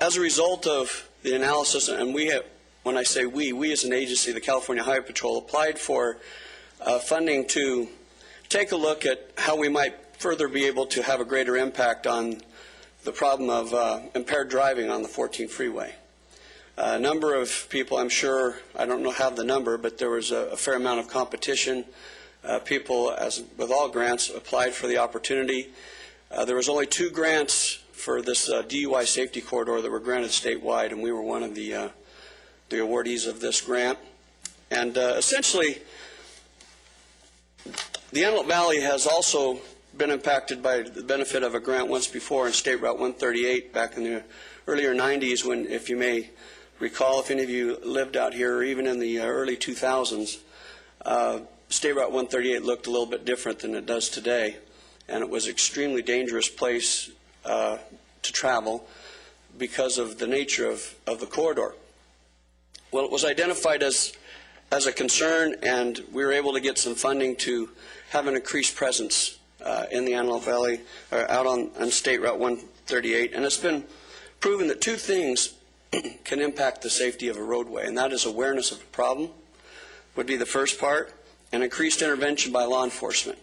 As a result of the analysis, and when I say we as an agency, the California Highway Patrol, applied for funding to take a look at how we might further be able to have a greater impact on the problem of impaired driving on the 14 freeway. A number of people, I'm sure, I don't know have the number, but there was a fair amount of competition. People, as with all grants, applied for the opportunity. There was only 2 grants for this DUI safety corridor that were granted statewide, and we were one of the awardees of this grant. And essentially, the Antelope Valley has also been impacted by the benefit of a grant once before in State Route 138 back in the earlier 90s when, if you may recall, if any of you lived out here, or even in the early 2000s, State Route 138 looked a little bit different than it does today, and it was an extremely dangerous place to travel because of the nature of the corridor. Well, it was identified as a concern, and we were able to get some funding to have an increased presence in the Antelope Valley, or out on State Route 138, and it's been proven that 2 things can impact the safety of a roadway, and that is awareness of the problem would be the first part, and increased intervention by law enforcement.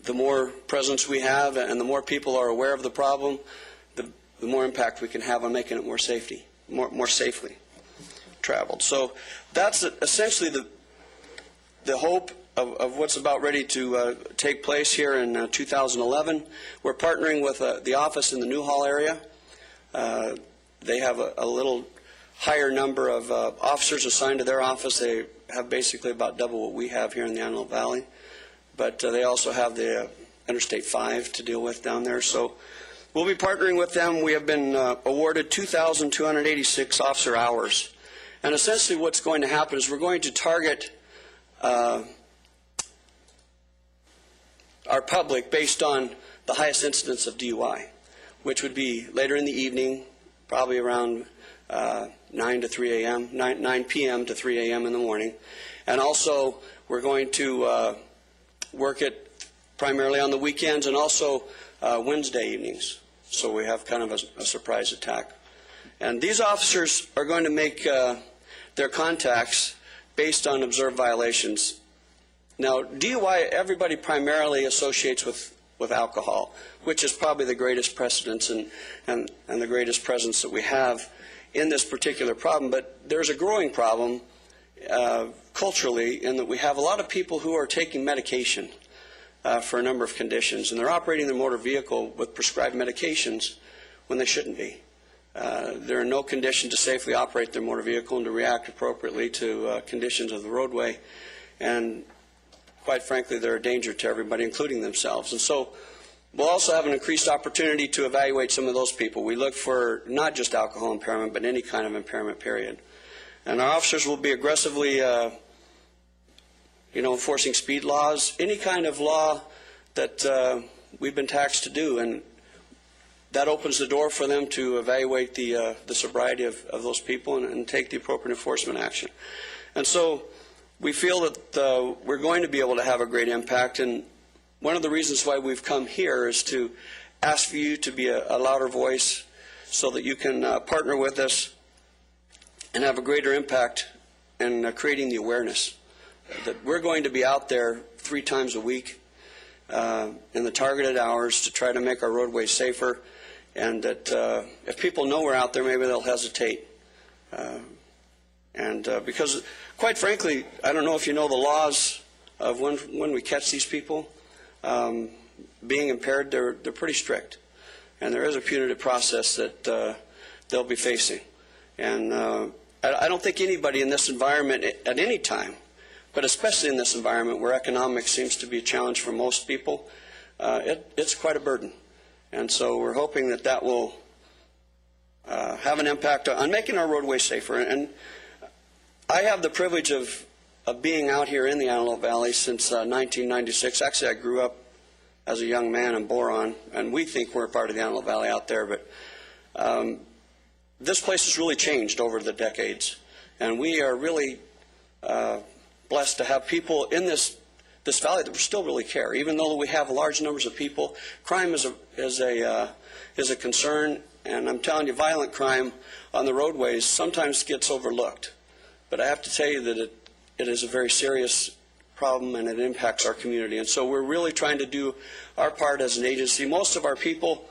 The more presence we have and the more people are aware of the problem, the more impact we can have on making it more safely traveled. So that's essentially the hope of what's about ready to take place here in 2011. We're partnering with the office in the Newhall area. They have a little higher number of officers assigned to their office. They have basically about double what we have here in the Antelope Valley. But they also have the Interstate 5 to deal with down there. So we'll be partnering with them. We have been awarded 2,286 officer hours. And essentially what's going to happen is we're going to target our public based on the highest incidence of DUI, which would be later in the evening, probably around 9 to 3 a.m., 9 p.m. to 3 a.m. in the morning. And also we're going to work it primarily on the weekends and also Wednesday evenings. So we have kind of a surprise attack. And these officers are going to make their contacts based on observed violations. Now, DUI, everybody primarily associates with alcohol, which is probably the greatest precedence and the greatest presence that we have in this particular problem. But there's a growing problem culturally in that we have a lot of people who are taking medication for a number of conditions, and they're operating their motor vehicle with prescribed medications when they shouldn't be. They're in no condition to safely operate their motor vehicle and to react appropriately to conditions of the roadway. And quite frankly, they're a danger to everybody, including themselves. And so we'll also have an increased opportunity to evaluate some of those people. We look for not just alcohol impairment, but any kind of impairment, period. And our officers will be aggressively enforcing speed laws, any kind of law that we've been taxed to do. And that opens the door for them to evaluate the sobriety of those people and take the appropriate enforcement action. And so we feel that we're going to be able to have a great impact, and one of the reasons why we've come here is to ask for you to be a louder voice so that you can partner with us and have a greater impact in creating the awareness that we're going to be out there 3 times a week in the targeted hours to try to make our roadways safer, and that if people know we're out there, maybe they'll hesitate. Because, quite frankly, I don't know if you know the laws of when we catch these people being impaired. They're pretty strict, and there is a punitive process that they'll be facing. And I don't think anybody in this environment at any time, but especially in this environment where economics seems to be a challenge for most people, it's quite a burden. And so we're hoping that that will have an impact on making our roadways safer. And I have the privilege of being out here in the Antelope Valley since 1996. Actually, I grew up as a young man in Boron, and we think we're a part of the Antelope Valley out there. But this place has really changed over the decades, and we are really blessed to have people in this valley that still really care. Even though we have large numbers of people, crime is a concern, and I'm telling you, violent crime on the roadways sometimes gets overlooked. But I have to tell you that it is a very serious problem, and it impacts our community. And so we're really trying to do our part as an agency. Most of our people,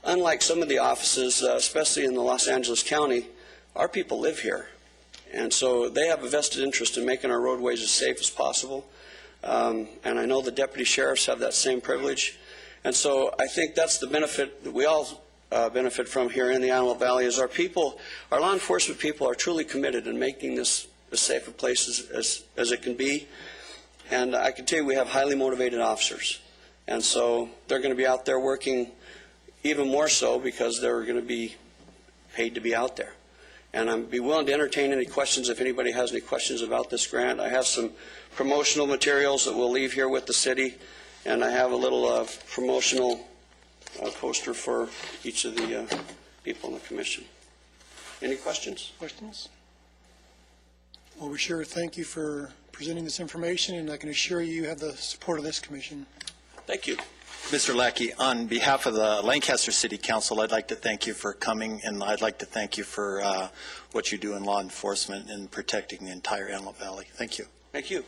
unlike some of the offices, especially in the Los Angeles County, our people live here. And so they have a vested interest in making our roadways as safe as possible. And I know the deputy sheriffs have that same privilege. And so I think that's the benefit that we all benefit from here in the Antelope Valley, is our people, our law enforcement people, are truly committed in making this as safe a place as it can be. And I can tell you we have highly motivated officers. And so they're going to be out there working even more so because they're going to be paid to be out there. And I'd be willing to entertain any questions if anybody has any questions about this grant. I have some promotional materials that we'll leave here with the city, and I have a little promotional poster for each of the people in the commission. Any questions? Questions? Well, we sure thank you for presenting this information, and I can assure you have the support of this commission. Thank you. Mr. Lackey, on behalf of the Lancaster City Council, I'd like to thank you for coming, and I'd like to thank you for what you do in law enforcement and protecting the entire Antelope Valley. Thank you. Thank you.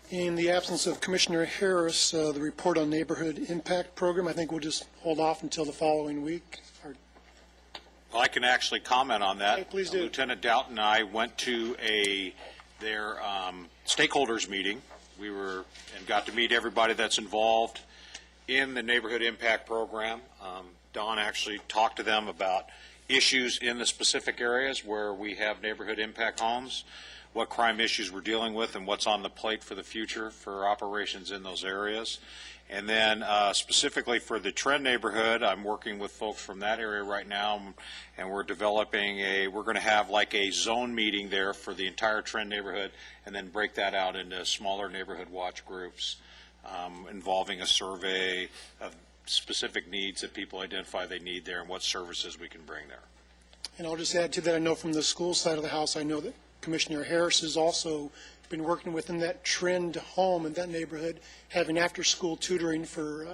In the absence of Commissioner Harris, the report on Neighborhood Impact Program, I think we'll just hold off until the following week. Well, I can actually comment on that. Hey, please do. Lieutenant Doughton and I went to their stakeholders meeting. We were and got to meet everybody that's involved in the Neighborhood Impact Program. Don actually talked to them about issues in the specific areas where we have neighborhood impact homes, what crime issues we're dealing with, and what's on the plate for the future for operations in those areas. And then specifically for the Trend neighborhood, I'm working with folks from that area right now, and we're developing we're going to have like a zone meeting there for the entire Trend neighborhood, and then break that out into smaller neighborhood watch groups involving a survey of specific needs that people identify they need there and what services we can bring there. And I'll just add to that, I know from the school side of the house, I know that Commissioner Harris has also been working within that Trend home in that neighborhood, having after-school tutoring for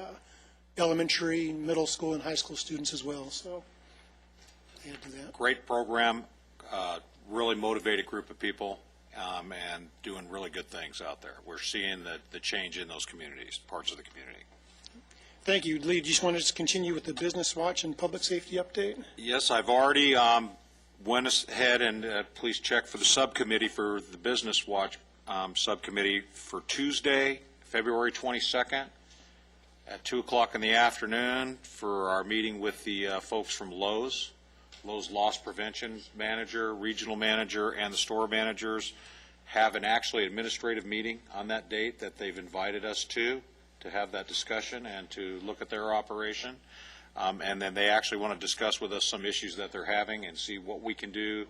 elementary, middle school, and high school students as well. So, add to that. Great program, really motivated group of people, and doing really good things out there. We're seeing the change in those communities, parts of the community. Thank you. Lee, do you just want us to continue with the Business Watch and Public Safety update? Yes, I've already went ahead and please check for the subcommittee for the Business Watch subcommittee for Tuesday, February 22nd at 2 o'clock in the afternoon for our meeting with the folks from Lowe's Loss Prevention Manager, Regional Manager, and the store managers have an actually administrative meeting on that date that they've invited us to have that discussion and to look at their operation. And then they actually want to discuss with us some issues that they're having and see what we can do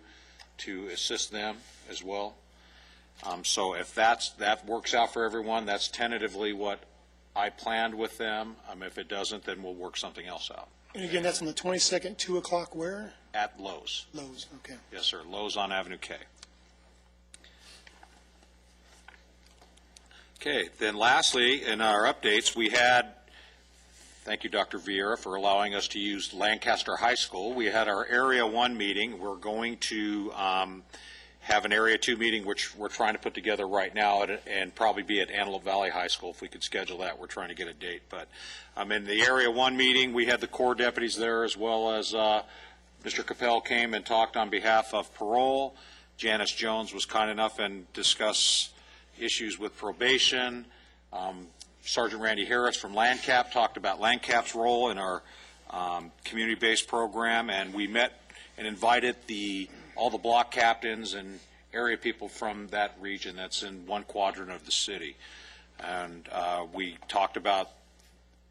to assist them as well. So if that works out for everyone, that's tentatively what I planned with them. If it doesn't, then we'll work something else out. And again, that's on the 22nd, 2 o'clock where? At Lowe's. Lowe's, okay. Yes, sir. Lowe's on Avenue K. Okay, then lastly, in our updates, we had, thank you, Dr. Vieira, for allowing us to use Lancaster High School. We had our Area 1 meeting. We're going to have an Area 2 meeting, which we're trying to put together right now, and probably be at Antelope Valley High School if we could schedule that. We're trying to get a date. But in the Area 1 meeting, we had the Corps deputies there, as well as Mr. Capel came and talked on behalf of parole. Janice Jones was kind enough and discussed issues with probation. Sergeant Randy Harris from LANCAP talked about LANCAP's role in our community-based program, and we met and invited all the block captains and area people from that region that's in one quadrant of the city. And we talked about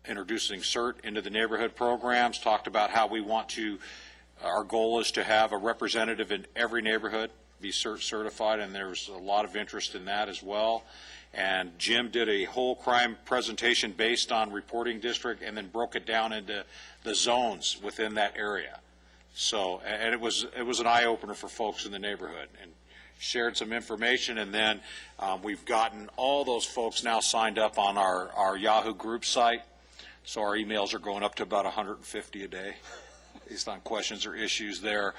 introducing CERT into the neighborhood programs, talked about how we want to, our goal is to have a representative in every neighborhood be CERT certified, and there's a lot of interest in that as well. And Jim did a whole crime presentation based on reporting district and then broke it down into the zones within that area. So, and it was an eye-opener for folks in the neighborhood, and shared some information. And then we've gotten all those folks now signed up on our Yahoo group site. So our emails are going up to about 150 a day based on questions or issues there,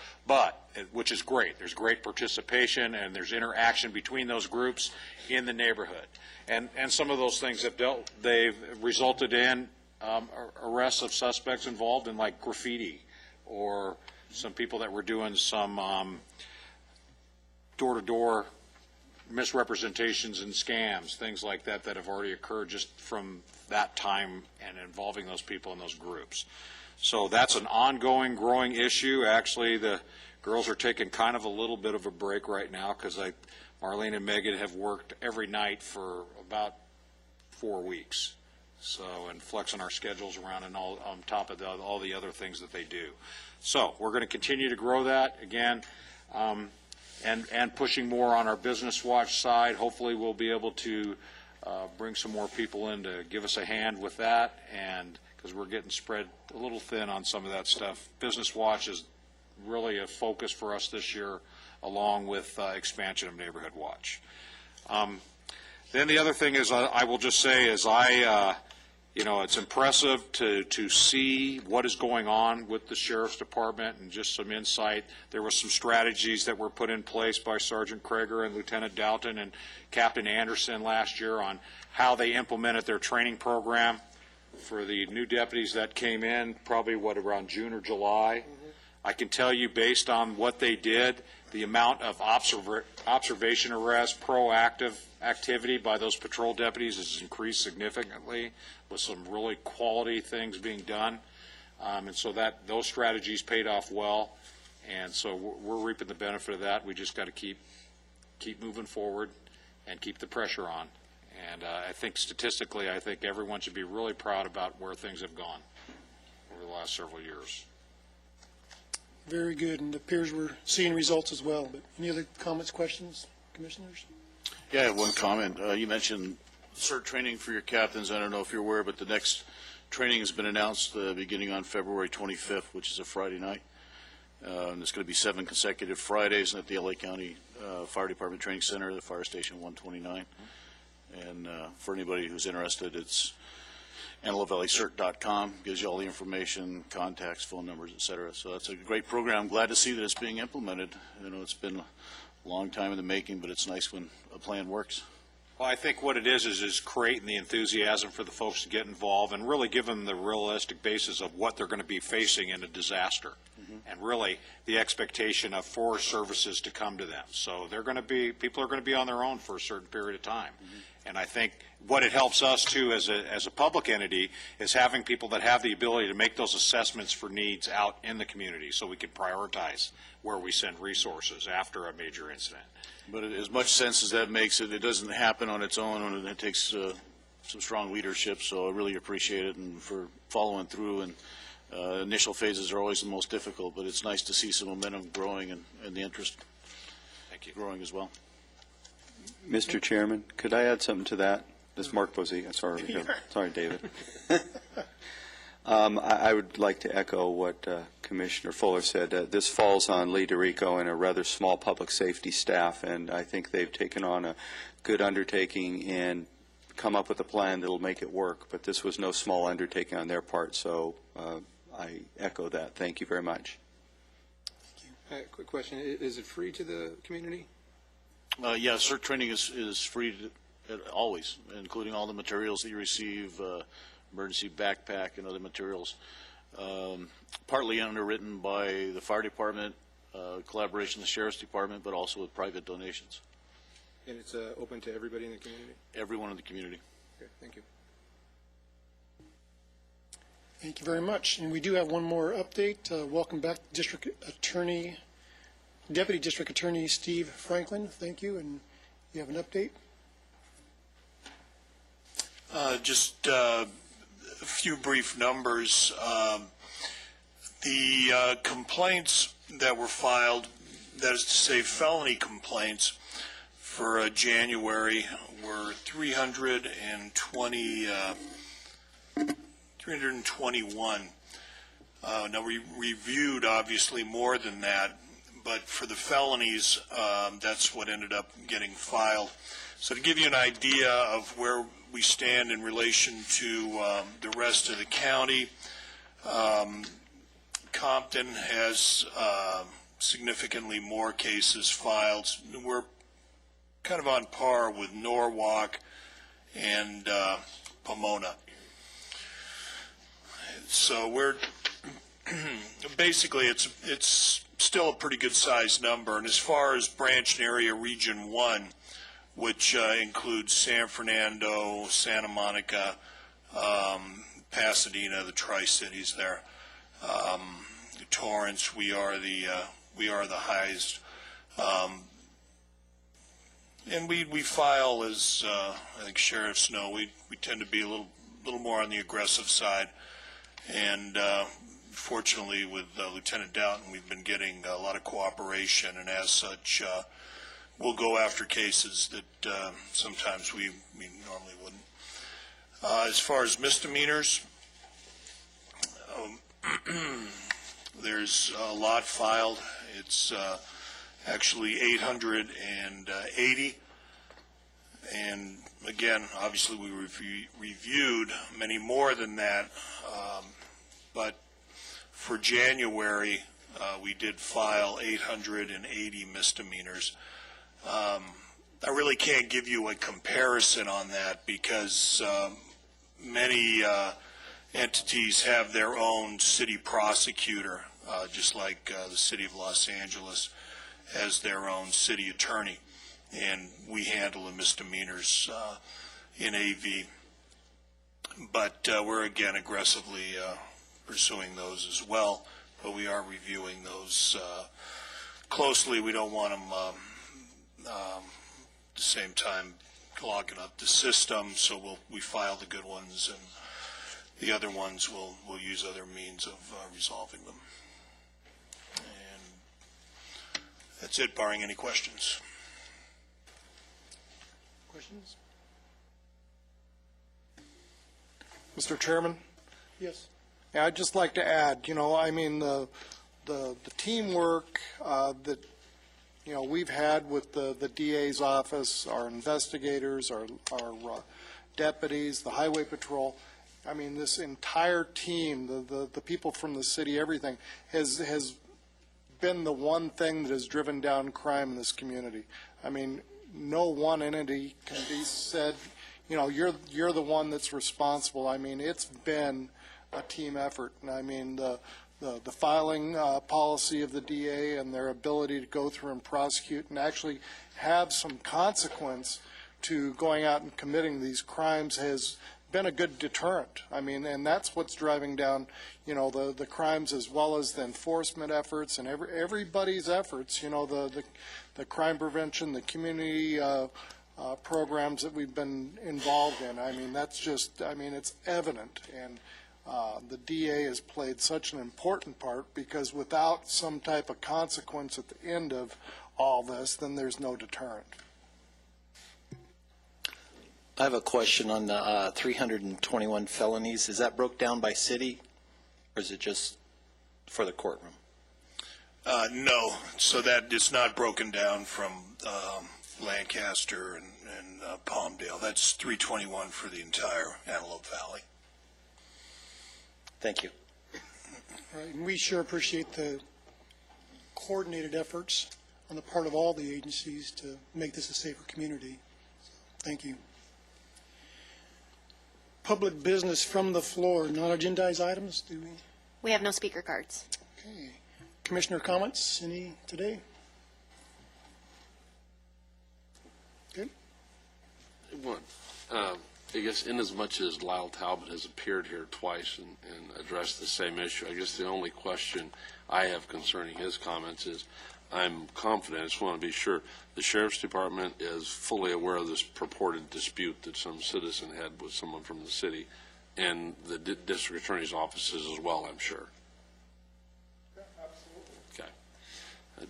which is great. There's great participation and there's interaction between those groups in the neighborhood. And some of those things they've resulted in arrests of suspects involved in like graffiti, or some people that were doing some door-to-door misrepresentations and scams, things like that that have already occurred just from that time and involving those people in those groups. So that's an ongoing, growing issue. Actually, the girls are taking kind of a little bit of a break right now because Marlene and Megan have worked every night for about 4 weeks. So, and flexing our schedules around and all on top of all the other things that they do. So we're going to continue to grow that again, and pushing more on our Business Watch side. Hopefully we'll be able to bring some more people in to give us a hand with that, and because we're getting spread a little thin on some of that stuff. Business Watch is really a focus for us this year, along with expansion of Neighborhood Watch. Then the other thing is, I will just say, is it's impressive to see what is going on with the Sheriff's Department, and just some insight. There were some strategies that were put in place by Sergeant Krager and Lieutenant Doughton and Captain Anderson last year on how they implemented their training program for the new deputies that came in, probably around June or July. I can tell you, based on what they did, the amount of observation arrests, proactive activity by those patrol deputies has increased significantly, with some really quality things being done. And so those strategies paid off well. And so we're reaping the benefit of that. We just got to keep moving forward and keep the pressure on. And I think statistically, I think everyone should be really proud about where things have gone over the last several years. Very good, and it appears we're seeing results as well. But any other comments, questions, commissioners? Yeah, I have one comment. You mentioned CERT training for your captains. I don't know if you're aware, but the next training has been announced beginning on February 25th, which is a Friday night. And it's going to be 7 consecutive Fridays at the LA County Fire Department Training Center, the Fire Station 129. And for anybody who's interested, it's AntelopeValleyCert.com. Gives you all the information, contacts, phone numbers, et cetera. So that's a great program. I'm glad to see that it's being implemented. You know, it's been a long time in the making, but it's nice when a plan works. Well, I think what it is creating the enthusiasm for the folks to get involved and really give them the realistic basis of what they're going to be facing in a disaster, and really the expectation of forest services to come to them. So people are going to be on their own for a certain period of time. And I think what it helps us too as a public entity is having people that have the ability to make those assessments for needs out in the community, so we can prioritize where we send resources after a major incident. But as much sense as that makes it, it doesn't happen on its own, and it takes some strong leadership, so I really appreciate it, and for following through. And initial phases are always the most difficult, but it's nice to see some momentum growing and the interest growing as well. Mr. Chairman, could I add something to that? This is Mark Posey. Sorry, David. I would like to echo what Commissioner Fuller said. This falls on Lee DeRico and a rather small public safety staff, and I think they've taken on a good undertaking and come up with a plan that will make it work. But this was no small undertaking on their part, so I echo that. Thank you very much. Quick question, is it free to the community? Yes, CERT training is free always, including all the materials that you receive, emergency backpack and other materials. Partly underwritten by the fire department, collaboration with the sheriff's department, but also with private donations. And it's open to everybody in the community? Everyone in the community. Okay, thank you. Thank you very much. And we do have one more update. Welcome back, Deputy District Attorney Steve Franklin. Thank you. And you have an update? Just a few brief numbers. The complaints that were filed, that is to say felony complaints, for January were 321. Now we reviewed obviously more than that, but for the felonies, that's what ended up getting filed. So to give you an idea of where we stand in relation to the rest of the county, Compton has significantly more cases filed. We're kind of on par with Norwalk and Pomona. So we're basically it's still a pretty good sized number. And as far as branch and area region 1, which includes San Fernando, Santa Monica, Pasadena, the Tri-Cities there, Torrance, we are the highest. And we file, as I think sheriffs know, we tend to be a little more on the aggressive side. And fortunately, with Lieutenant Doughton, we've been getting a lot of cooperation, and as such, we'll go after cases that sometimes we normally wouldn't. As far as misdemeanors, there's a lot filed. It's actually 880. And again, obviously we reviewed many more than that, but for January, we did file 880 misdemeanors. I really can't give you a comparison on that because many entities have their own city prosecutor, just like the city of Los Angeles has their own city attorney, and we handle the misdemeanors in AV. But we're again aggressively pursuing those as well, but we are reviewing those closely. We don't want them at the same time clogging up the system, so we file the good ones, and the other ones we'll use other means of resolving them. And that's it, barring any questions. Questions? Mr. Chairman? Yes. Yeah, I'd just like to add, I mean, the teamwork that, we've had with the DA's office, our investigators, our deputies, the highway patrol, I mean, this entire team, the people from the city, everything, has been the one thing that has driven down crime in this community. I mean, no one entity can be said, you're the one that's responsible. I mean, it's been a team effort. And I mean, the filing policy of the DA and their ability to go through and prosecute and actually have some consequence to going out and committing these crimes has been a good deterrent. I mean, and that's what's driving down, the crimes, as well as the enforcement efforts and everybody's efforts, the crime prevention, the community programs that we've been involved in. I mean, that's just, it's evident. And the DA has played such an important part, because without some type of consequence at the end of all this, then there's no deterrent. I have a question on the 321 felonies. Is that broke down by city? or is it just for the courtroom? No, so that is not broken down from Lancaster and Palmdale. That's 321 for the entire Antelope Valley. Thank you. All right, and we sure appreciate the coordinated efforts on the part of all the agencies to make this a safer community. So, thank you. Public business from the floor, non-agendized items, do we? We have no speaker cards. Okay. Commissioner comments, any today? Good. One, I guess inasmuch as Lyle Talbot has appeared here twice and addressed the same issue, I guess the only question I have concerning his comments is, I'm confident, I just want to be sure, the Sheriff's Department is fully aware of this purported dispute that some citizen had with someone from the city, and the District Attorney's offices as well, I'm sure.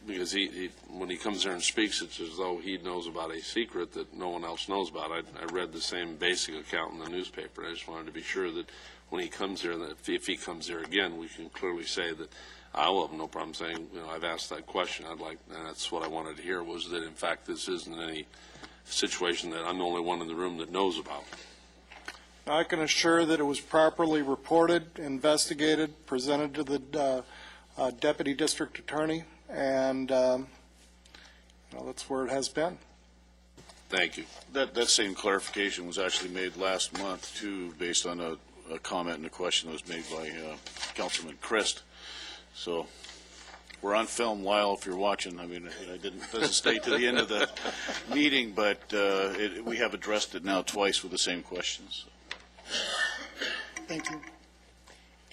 Because he when he comes there and speaks, it's as though he knows about a secret that no one else knows about. I read the same basic account in the newspaper. I just wanted to be sure that when he comes there, that if he comes there again, we can clearly say that I will have no problem saying, I've asked that question. And that's what I wanted to hear, was that in fact this isn't any situation that I'm the only one in the room that knows about. I can assure that it was properly reported, investigated, presented to the Deputy District Attorney, and that's where it has been. Thank you. That same clarification was actually made last month, too, based on a comment and a question that was made by Councilman Christ. So we're on film, Lyle, if you're watching. I mean, it doesn't stay to the end of the meeting, but we have addressed it now twice with the same questions. Thank you.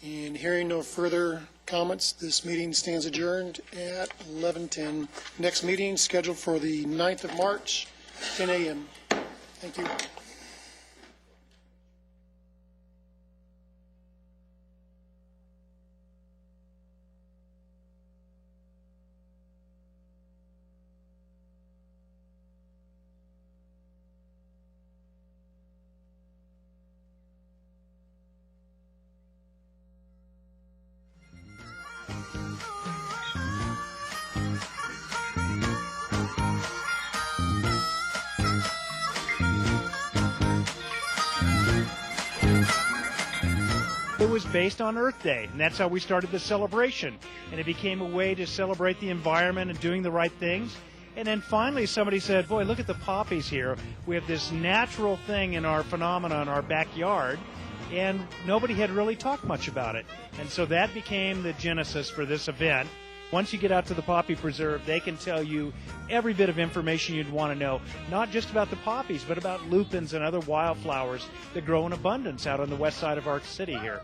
And hearing no further comments, this meeting stands adjourned at 11:10. Next meeting scheduled for the 9th of March, 10 a.m. Thank you. It was based on Earth Day, and that's how we started the celebration. And it became a way to celebrate the environment and doing the right things. And then finally somebody said, boy, look at the poppies here. We have this natural thing in our phenomena in our backyard, and nobody had really talked much about it. And so that became the genesis for this event. Once you get out to the Poppy Preserve, they can tell you every bit of information you'd want to know, not just about the poppies, but about lupins and other wildflowers that grow in abundance out on the west side of our city here.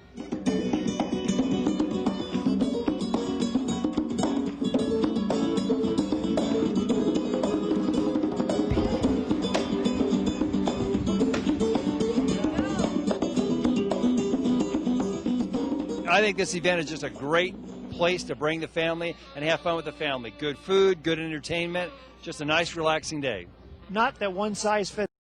I think this event is just a great place to bring the family and have fun with the family. Good food, good entertainment, just a nice, relaxing day. Not that one size fits